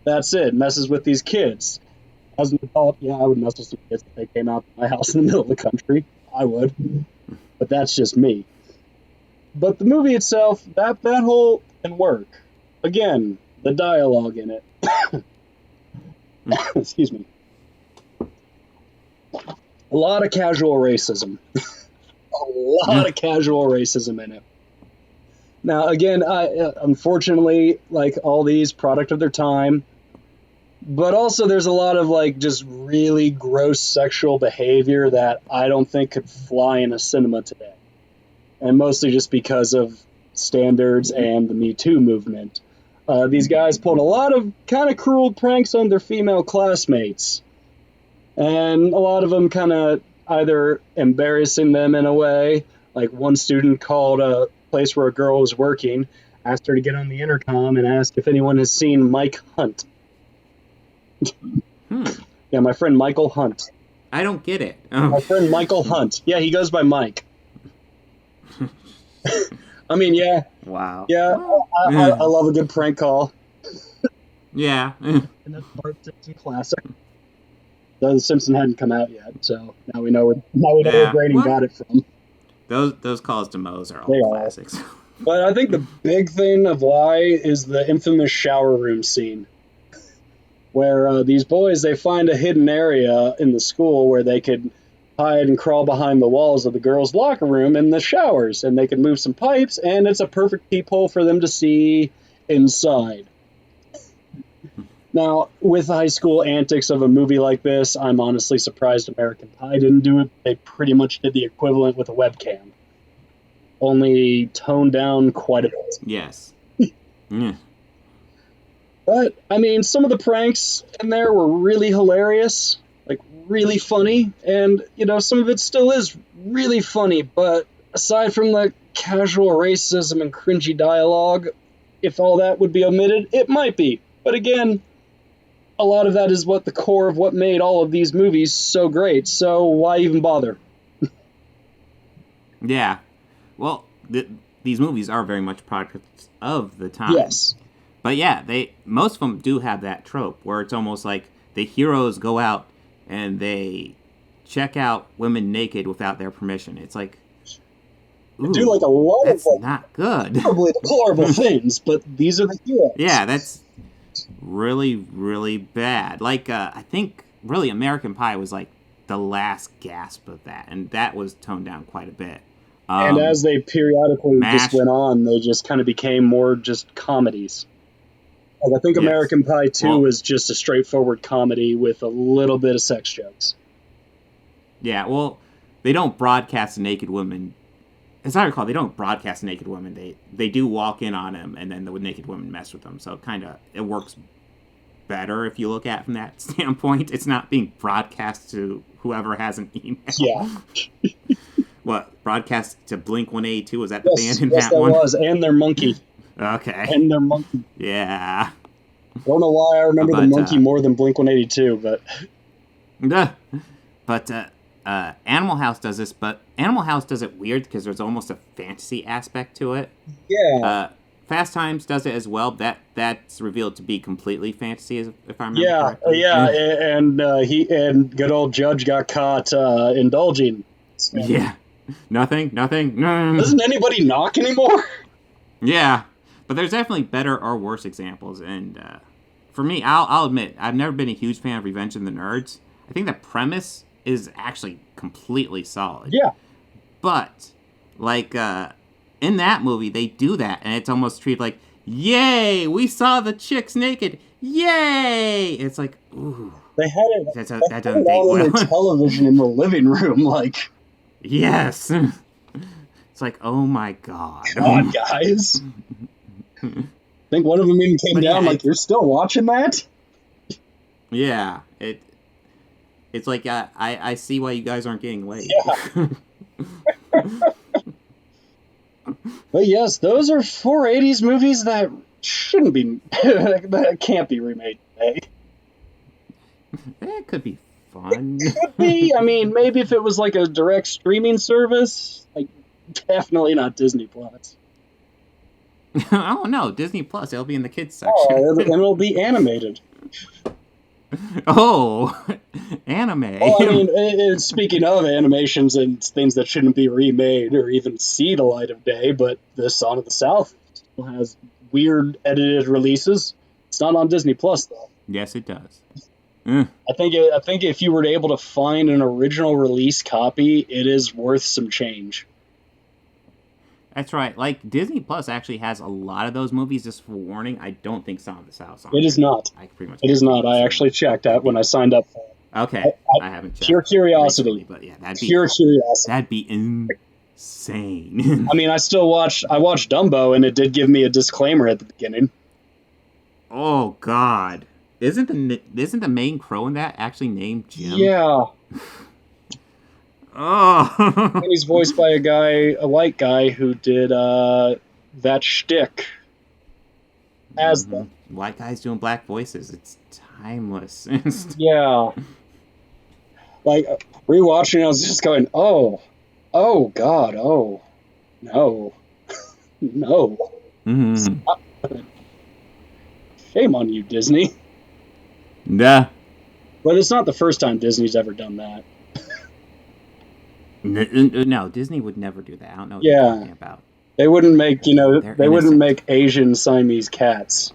that's it. Messes with these kids. As an adult, I would mess with some kids if they came out to my house in the middle of the country. I would. But that's just me. But the movie itself, that whole can work. Again, the dialogue in it. Excuse me. A lot of casual racism. A lot of casual racism in it. Now, again, unfortunately, like all these, product of their time, but also there's a lot of just really gross sexual behavior that I don't think could fly in a cinema today. And mostly just because of standards and the Me Too movement. These guys pulled a lot of kind of cruel pranks on their female classmates. And a lot of them kind of either embarrassing them in a way, like one student called a place where a girl was working, asked her to get on the intercom and asked if anyone has seen Mike Hunt. Yeah, my friend Michael Hunt. I don't get it. My friend Michael Hunt. Yeah, he goes by Mike. I mean, yeah. Wow. Yeah, I love a good prank call. Yeah. And that's Bart Simpson classic. Though The Simpson hadn't come out yet, so now we know where Groening got it from. Those calls to Moe's are all classics. But I think the big thing of why is the infamous shower room scene, where these boys, they find a hidden area in the school where they could hide and crawl behind the walls of the girls' locker room in the showers, and they can move some pipes, and it's a perfect peephole for them to see inside. Now, with the high school antics of a movie like this, I'm honestly surprised American Pie didn't do it. They pretty much did the equivalent with a webcam, only toned down quite a bit. Yes. Yeah. But, I mean, some of the pranks in there were really hilarious, like really funny, and, you know, some of it still is really funny, but aside from the casual racism and cringy dialogue, if all that would be omitted, it might be. But again, a lot of that is what the core of what made all of these movies so great, so why even bother? Yeah. Well, these movies are very much products of the time. Yes. But yeah, most of them do have that trope where it's almost like the heroes go out and they check out women naked without their permission. It's like, ooh, do like a lot that's of not good. Probably deplorable things, but these are the heroes. Yeah, that's really, really bad. Like, I think really American Pie was like the last gasp of that, and that was toned down quite a bit. And as they periodically just went on, they just kind of became more just comedies. Like, I think American Pie 2 is just a straightforward comedy with a little bit of sex jokes. Yeah, well, they don't broadcast a naked woman. As I recall, they don't broadcast a naked woman. They do walk in on him, and then the naked women mess with them. So it works better if you look at it from that standpoint. It's not being broadcast to whoever has an email. Yeah. What, broadcast to Blink-182? Was that the band in that one? Yes, that was, and their monkey. Okay. And their monkey. Yeah. Don't know why I remember the monkey more than Blink-182, but... But Animal House does this, but Animal House does it weird because there's almost a fantasy aspect to it. Yeah. Fast Times does it as well. That's revealed to be completely fantasy, if I remember correctly. Yeah, and good old Judge got caught indulging. Yeah. Nothing. Doesn't anybody knock anymore? Yeah, but there's definitely better or worse examples, and for me, I'll admit, I've never been a huge fan of Revenge of the Nerds. I think the premise is actually completely solid. Yeah. But, like, in that movie, they do that, and it's almost treated like, yay, we saw the chicks naked, yay! It's like, ooh. They had it, that doesn't date well. On the television in the living room, like... Yes! It's like, oh my god. Come on, guys. I think one of them even came down like, you're still watching that? Yeah. It's like, I see why you guys aren't getting laid. Yeah. But yes, those are 4 80s movies that shouldn't be, that can't be remade today. It could be fun. It could be. I mean, maybe if it was like a direct streaming service, like, definitely not Disney Plus. Oh no, Disney Plus. It'll be in the kids section. Oh, and it'll be animated. Oh, anime. Well, I mean, speaking of animations and things that shouldn't be remade or even see the light of day, but the Song of the South still has weird edited releases. It's not on Disney Plus though. Yes, it does. I think if you were able to find an original release copy, it is worth some change. That's right. Like, Disney Plus actually has a lot of those movies. Just for warning, I don't think Song of the South's on. It is not. It is not. I actually checked that when I signed up for it. Okay, I haven't checked. Pure curiosity. Recently, but yeah, pure curiosity. That'd be insane. I mean, I watched Dumbo, and it did give me a disclaimer at the beginning. Oh God. Isn't the main crow in that actually named Jim? Yeah. Oh. And he's voiced by a white guy who did that shtick as them. White guys doing black voices. It's timeless. Yeah. Like, rewatching, I was just going, oh God, oh, no. No. Mm-hmm. Shame on you, Disney. Nah. But it's not the first time Disney's ever done that. No, Disney would never do that. I don't know what you're talking about. They wouldn't make, they wouldn't innocent. make Asian Siamese cats.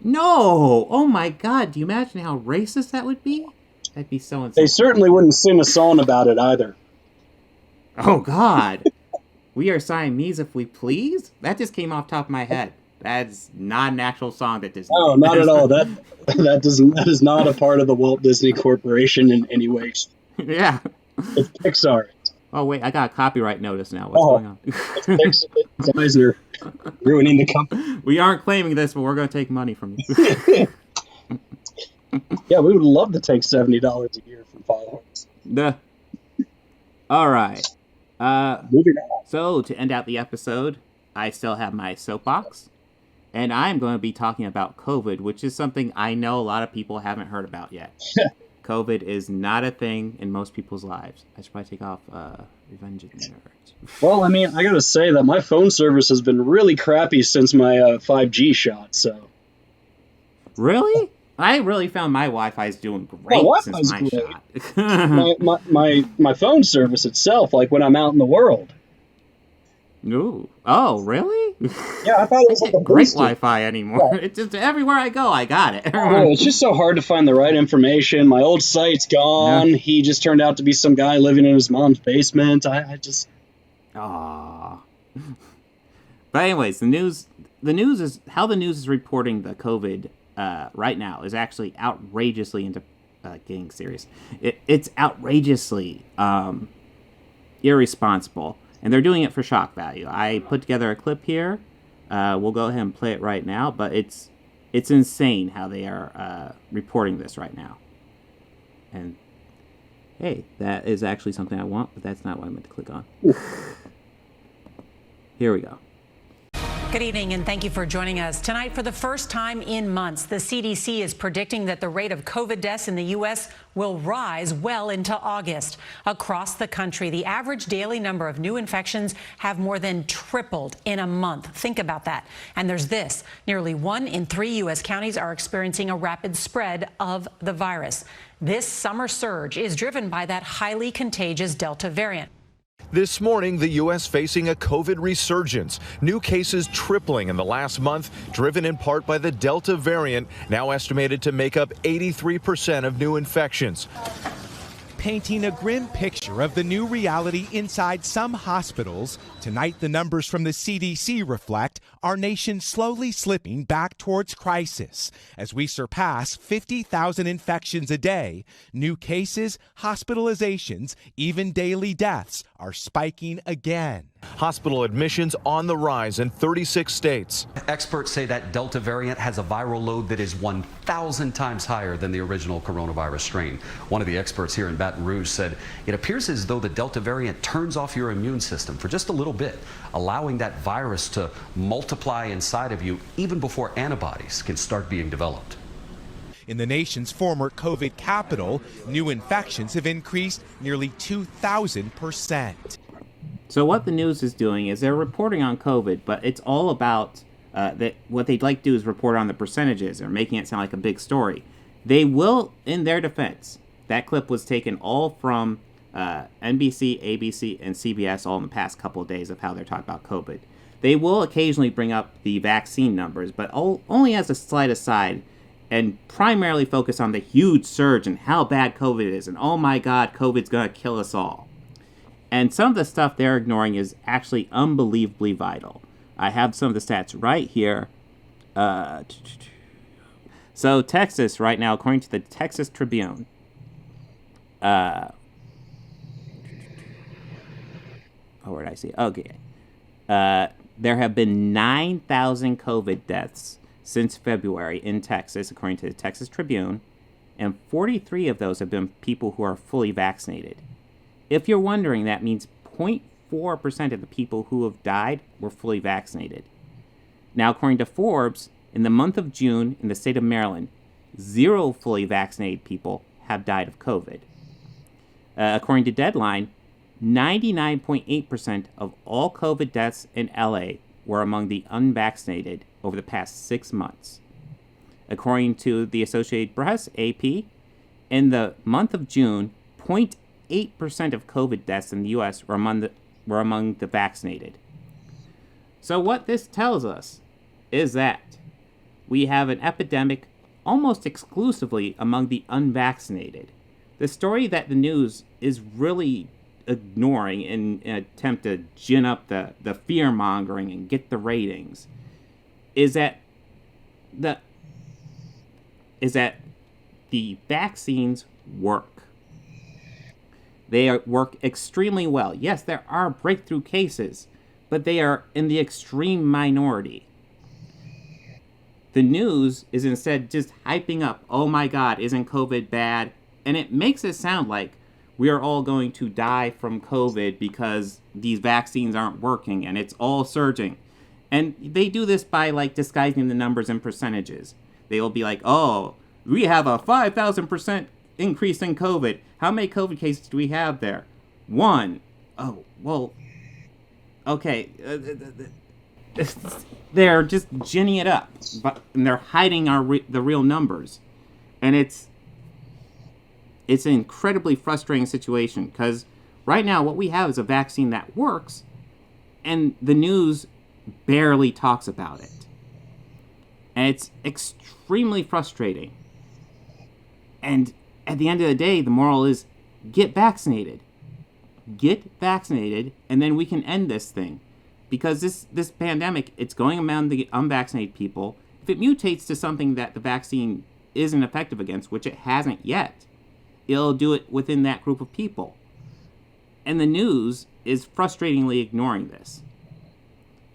No! Oh my god, do you imagine how racist that would be? That'd be so insane. They certainly wouldn't sing a song about it either. Oh god. We are Siamese if we please? That just came off the top of my head. That's not an actual song that Disney No, made. not at all. That is not a part of the Walt Disney Corporation in any way. Yeah. It's Pixar. Oh wait, I got a copyright notice now. What's going on? It's Eisner ruining the company. We aren't claiming this, but we're going to take money from you. Yeah, we would love to take $70 a year from followers. All right. Moving on. So to end out the episode, I still have my soapbox, and I'm going to be talking about COVID, which is something I know a lot of people haven't heard about yet. COVID is not a thing in most people's lives. I should probably take off Revenge of the Nerds. Well, I mean, I gotta say that my phone service has been really crappy since my 5G shot, so... Really? I really found my Wi-Fi is doing great since my shot. my phone service itself, like when I'm out in the world. Ooh. Oh, really? Yeah, I thought it was like a great booster. Wi-Fi anymore. Yeah. It's just everywhere I go, I got it. Oh, it's just so hard to find the right information. My old site's gone. Yeah. He just turned out to be some guy living in his mom's basement. I just... Aww. But anyways, the news is how the news is reporting the COVID right now is actually outrageously into getting serious. It's outrageously irresponsible. And they're doing it for shock value. I put together a clip here. We'll go ahead and play it right now. But it's insane how they are reporting this right now. And, hey, that is actually something I want, but that's not what I meant to click on. Here we go. Good evening, and thank you for joining us. Tonight, for the first time in months, the CDC is predicting that the rate of COVID deaths in the U.S. will rise well into August. Across the country, the average daily number of new infections have more than tripled in a month. Think about that. And there's this. Nearly 1 in 3 U.S. counties are experiencing a rapid spread of the virus. This summer surge is driven by that highly contagious Delta variant. This morning, the U.S. facing a COVID resurgence. New cases tripling in the last month, driven in part by the Delta variant, now estimated to make up 83% of new infections. Painting a grim picture of the new reality inside some hospitals, tonight the numbers from the CDC reflect our nation slowly slipping back towards crisis. As we surpass 50,000 infections a day, new cases, hospitalizations, even daily deaths are spiking again. Hospital admissions on the rise in 36 states. Experts say that Delta variant has a viral load that is 1,000 times higher than the original coronavirus strain. One of the experts here in Baton Rouge said it appears as though the Delta variant turns off your immune system for just a little bit, allowing that virus to multiply inside of you even before antibodies can start being developed. In the nation's former COVID capital, new infections have increased nearly 2,000%. So what the news is doing is they're reporting on COVID, but it's all about that. What they'd like to do is report on the percentages. They're making it sound like a big story. They will, in their defense, that clip was taken all from NBC, ABC, and CBS all in the past couple of days of how they're talking about COVID. They will occasionally bring up the vaccine numbers, but only as a slight aside, and primarily focus on the huge surge and how bad COVID is, and oh my God, COVID's gonna kill us all. And some of the stuff they're ignoring is actually unbelievably vital. I have some of the stats right here. So Texas right now, according to the Texas Tribune, where did I see? Okay. There have been 9,000 COVID deaths since February in Texas, according to the Texas Tribune, and 43 of those have been people who are fully vaccinated. If you're wondering, that means 0.4% of the people who have died were fully vaccinated. Now, according to Forbes, in the month of June in the state of Maryland, 0 fully vaccinated people have died of COVID. According to Deadline, 99.8% of all COVID deaths in LA were among the unvaccinated over the past 6 months. According to the Associated Press, AP, in the month of June, 0.8% of COVID deaths in the U.S. were among the vaccinated. So what this tells us is that we have an epidemic almost exclusively among the unvaccinated. The story that the news is really ignoring in an attempt to gin up the fear-mongering and get the ratings is that the vaccines work. They work extremely well. Yes, there are breakthrough cases, but they are in the extreme minority. The news is instead just hyping up, oh my God, isn't COVID bad? And it makes it sound like we are all going to die from COVID because these vaccines aren't working and it's all surging. And they do this by disguising the numbers and percentages. They will be like, oh, we have a 5,000% increase in COVID. How many COVID cases do we have there? 1. Oh, well, okay. They're just ginning it up, and they're hiding the real numbers. And it's an incredibly frustrating situation because right now what we have is a vaccine that works, and the news barely talks about it. And it's extremely frustrating. And at the end of the day, the moral is get vaccinated. Get vaccinated, and then we can end this thing. Because this pandemic, it's going among the unvaccinated people. If it mutates to something that the vaccine isn't effective against, which it hasn't yet, it'll do it within that group of people. And the news is frustratingly ignoring this.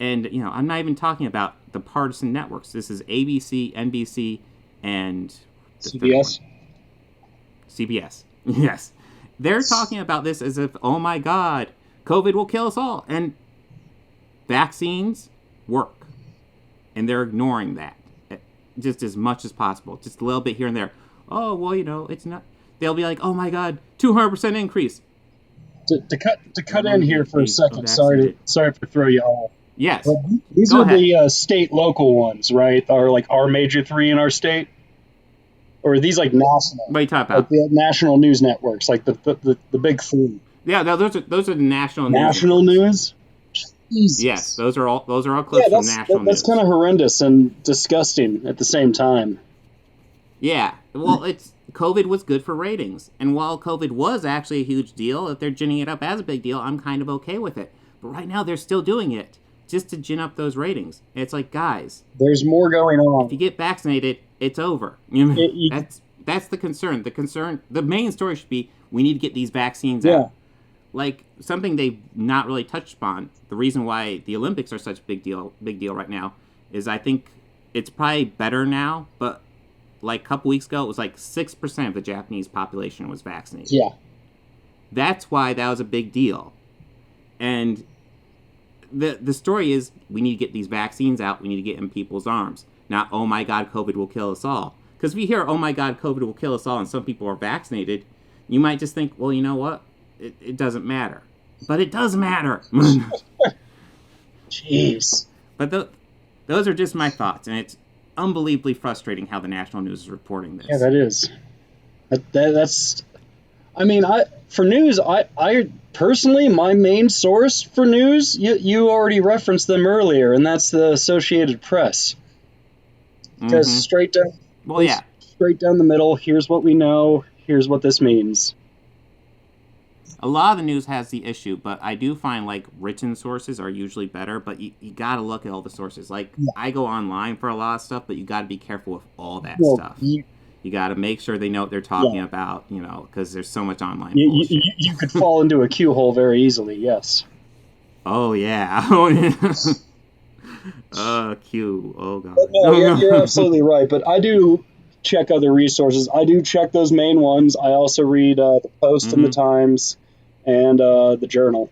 And, I'm not even talking about the partisan networks. This is ABC, NBC, and CBS. CBS. Yes. They're talking about this as if, oh my God, COVID will kill us all. And vaccines work. And they're ignoring that just as much as possible. Just a little bit here and there. Oh, well, it's not. They'll be like, oh my God, 200% increase. To cut in here for a second. Sorry to throw you off. Yes. These are the state local ones, right? Are our major 3 in our state? Or are these national? What are you talking about? The national news networks, the big 3. Yeah, those are the national news. National news? Jesus. Yes, those are all clips from national news. That's kind of horrendous and disgusting at the same time. Yeah, well, COVID was good for ratings, and while COVID was actually a huge deal, if they're ginning it up as a big deal, I'm kind of okay with it. But right now, they're still doing it just to gin up those ratings. And it's like, guys, there's more going on. If you get vaccinated, it's over. That's the concern. The main story should be we need to get these vaccines out. Something they've not really touched upon. The reason why the Olympics are such a big deal right now is I think it's probably better now, but a couple weeks ago, it was 6% of the Japanese population was vaccinated. Yeah. That's why that was a big deal. And the story is we need to get these vaccines out. We need to get in people's arms. Not, oh my God, COVID will kill us all. Because if you hear, oh my God, COVID will kill us all, and some people are vaccinated, you might just think, well, you know what? It doesn't matter. But it does matter. Jeez. But those are just my thoughts, and it's unbelievably frustrating how the national news is reporting this. Yeah, that is. That's. I mean, for news, I personally, my main source for news, you already referenced them earlier, and that's the Associated Press. Because straight down. Well, yeah. Straight down the middle. Here's what we know. Here's what this means. A lot of the news has the issue, but I do find written sources are usually better, but you got to look at all the sources. I go online for a lot of stuff, but you got to be careful with all that stuff. You got to make sure they know what they're talking about, because there's so much online bullshit. You could fall into a Q hole very easily, yes. Oh, yeah. Q. Oh, God. No, you're absolutely right, but I do check other resources. I do check those main ones. I also read the Post and the Times and the Journal.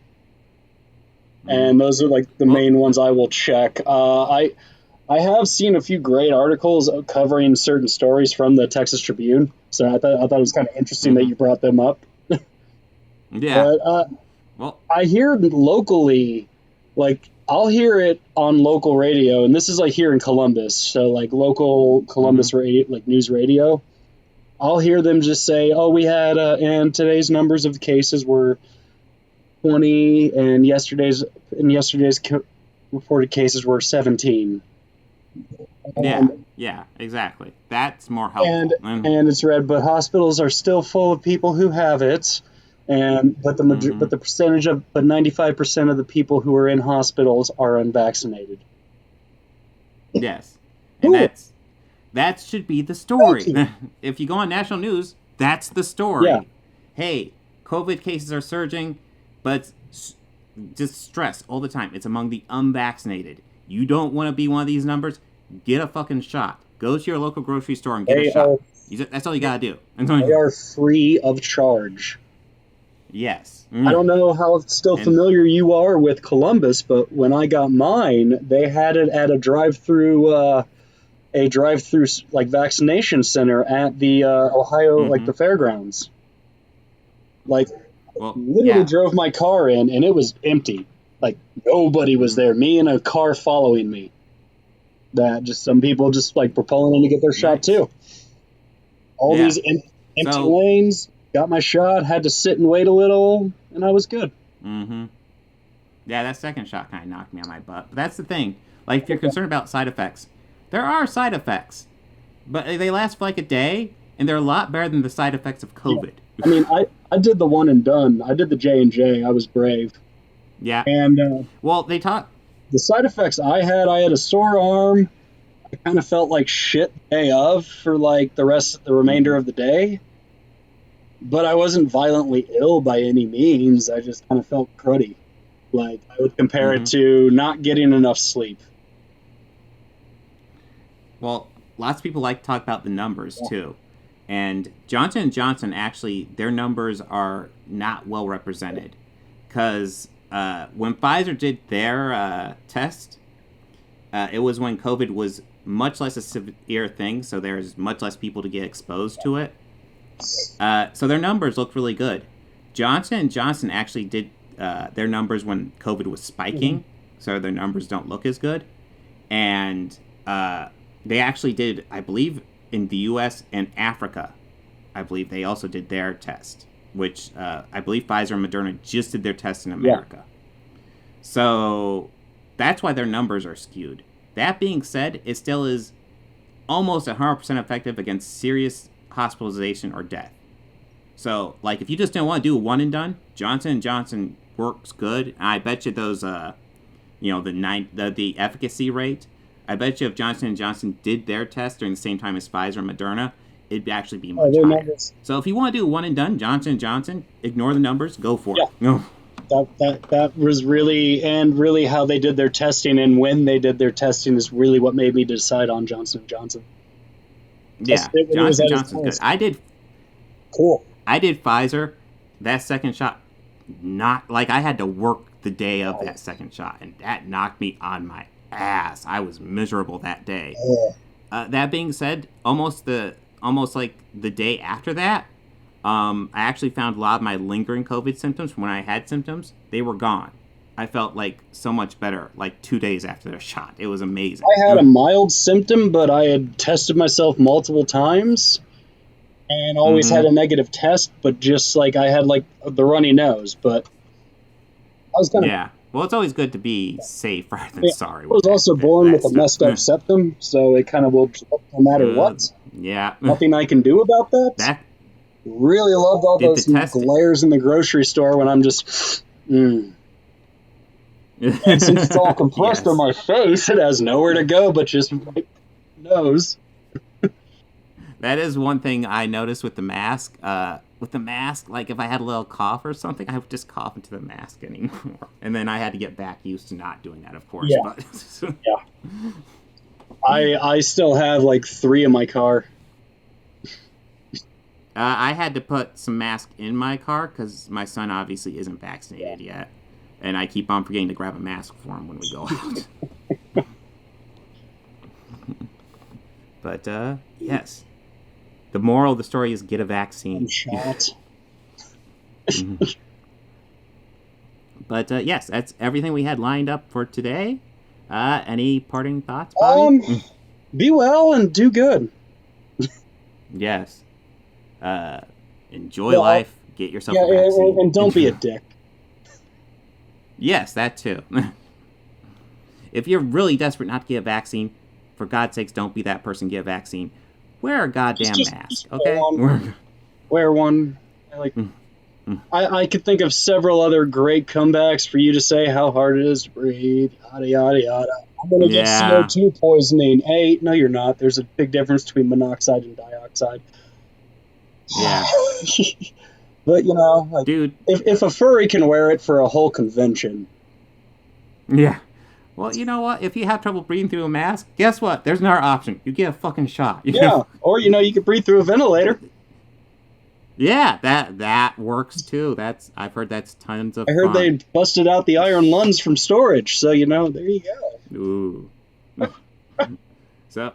And those are the main ones I will check. I have seen a few great articles covering certain stories from the Texas Tribune, so I thought it was kind of interesting that you brought them up. Yeah. Well, I hear locally, like, I'll hear it on local radio, and this is like here in Columbus, so like local Columbus radio, like news radio. I'll hear them just say, "Oh, we had and today's numbers of cases were 20, and yesterday's reported cases were 17." Yeah, exactly. That's more helpful. And it's read, but hospitals are still full of people who have it, but the percentage of 95% of the people who are in hospitals are unvaccinated. Yes, and that should be the story. If you go on national news, that's the story. Yeah. Hey, COVID cases are surging, but just stress all the time. It's among the unvaccinated. You don't want to be one of these numbers. Get a fucking shot. Go to your local grocery store and get a shot. That's all you gotta do. They are free of charge. Yes. I don't know how familiar you are with Columbus, but when I got mine, they had it at a drive-through like vaccination center at the Ohio, like the fairgrounds. Like, literally drove my car in, and it was empty. Like, nobody was there. Me and a car following me. That just some people just like were pulling in to get their shot too. All these empty lanes. Got my shot. Had to sit and wait a little, and I was good. Mm-hmm. Yeah, that second shot kind of knocked me on my butt. But that's the thing. Like, if you're concerned about side effects, there are side effects, but they last for like a day, and they're a lot better than the side effects of COVID. Yeah. I mean, I did the one and done. I did the J&J. I was brave. Yeah. And well, they taught. The side effects I had a sore arm. I kind of felt like shit the day of for like the remainder of the day. But I wasn't violently ill by any means. I just kind of felt cruddy. Like, I would compare it to not getting enough sleep. Well, lots of people like to talk about the numbers too. And Johnson & Johnson, actually, their numbers are not well represented. Because when Pfizer did their test, it was when COVID was much less a severe thing, so there's much less people to get exposed to it. So their numbers look really good. Johnson & Johnson actually did their numbers when COVID was spiking, so their numbers don't look as good. And they actually did, I believe, in the U.S. and Africa, I believe they also did their test, which I believe Pfizer and Moderna just did their test in America. So that's why their numbers are skewed. That being said, it still is almost 100% effective against serious hospitalization or death. So, like, if you just don't want to do a one and done, Johnson & Johnson works good. I bet you those, the efficacy rate, I bet you if Johnson & Johnson did their test during the same time as Pfizer and Moderna, it'd actually be much higher. Numbers. So if you want to do one and done, Johnson & Johnson, ignore the numbers, go for it. No. That was really how they did their testing, and when they did their testing is really what made me decide on Johnson & Johnson. Yeah, Johnson & Johnson's good. I did Pfizer. That second shot, not like I had to work the day of that second shot, and that knocked me on my ass. I was miserable that day. That being said, almost like the day after that, I actually found a lot of my lingering COVID symptoms from when I had symptoms. They were gone. I felt like so much better like 2 days after the shot. It was amazing. I had a mild symptom, but I had tested myself multiple times and always had a negative test, but just like I had like the runny nose, but I was kind of... Yeah. Well, it's always good to be safe rather than sorry. I was also born with a messed up septum, so it kind of will no matter what. Yeah. Nothing I can do about that. Really loved all those glares in the grocery store when I'm just... And since it's all compressed on my face, it has nowhere to go but just my nose. That is one thing I noticed with the mask. Like if I had a little cough or something, I would just cough into the mask anymore. And then I had to get back used to not doing that, of course. Yeah. But yeah. I still have like 3 in my car. I had to put some mask in my car because my son obviously isn't vaccinated yet. And I keep on forgetting to grab a mask for him when we go out. But, yes. The moral of the story is get a vaccine. Shot. But yes, that's everything we had lined up for today. Any parting thoughts, Bobby? Be well and do good. Yes. Enjoy life. Get yourself a vaccine. And don't be a dick. Yes, that too. If you're really desperate not to get a vaccine, for God's sakes, don't be that person. Get a vaccine. Wear a goddamn mask, okay? Wear one. I could think of several other great comebacks for you to say how hard it is to breathe, yada, yada, yada. I'm going to get CO2 poisoning. Hey, no, you're not. There's a big difference between monoxide and dioxide. Yeah. But, like, dude, if a furry can wear it for a whole convention. Yeah. Well, you know what? If you have trouble breathing through a mask, guess what? There's another option. You get a fucking shot. Yeah. Or, you can breathe through a ventilator. Yeah, that works too. I've heard that's tons of fun. I heard they busted out the iron lungs from storage, so there you go. Ooh. So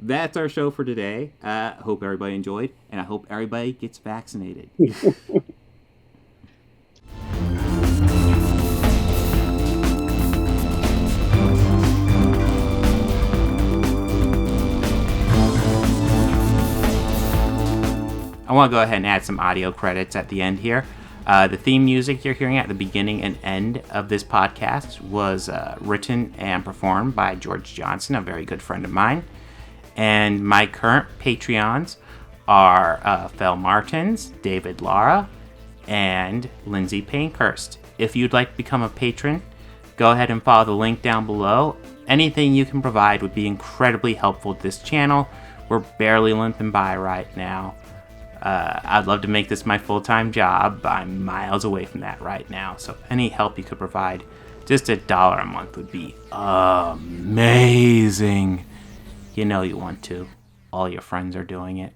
that's our show for today. Hope everybody enjoyed, and I hope everybody gets vaccinated. I want to go ahead and add some audio credits at the end here. The theme music you're hearing at the beginning and end of this podcast was written and performed by George Johnson, a very good friend of mine. And my current Patreons are Fel Martins, David Lara, and Lindsay Pankhurst. If you'd like to become a patron, go ahead and follow the link down below. Anything you can provide would be incredibly helpful to this channel. We're barely limping by right now. I'd love to make this my full-time job. I'm miles away from that right now. So any help you could provide, just $1 a month would be amazing. You know you want to. All your friends are doing it.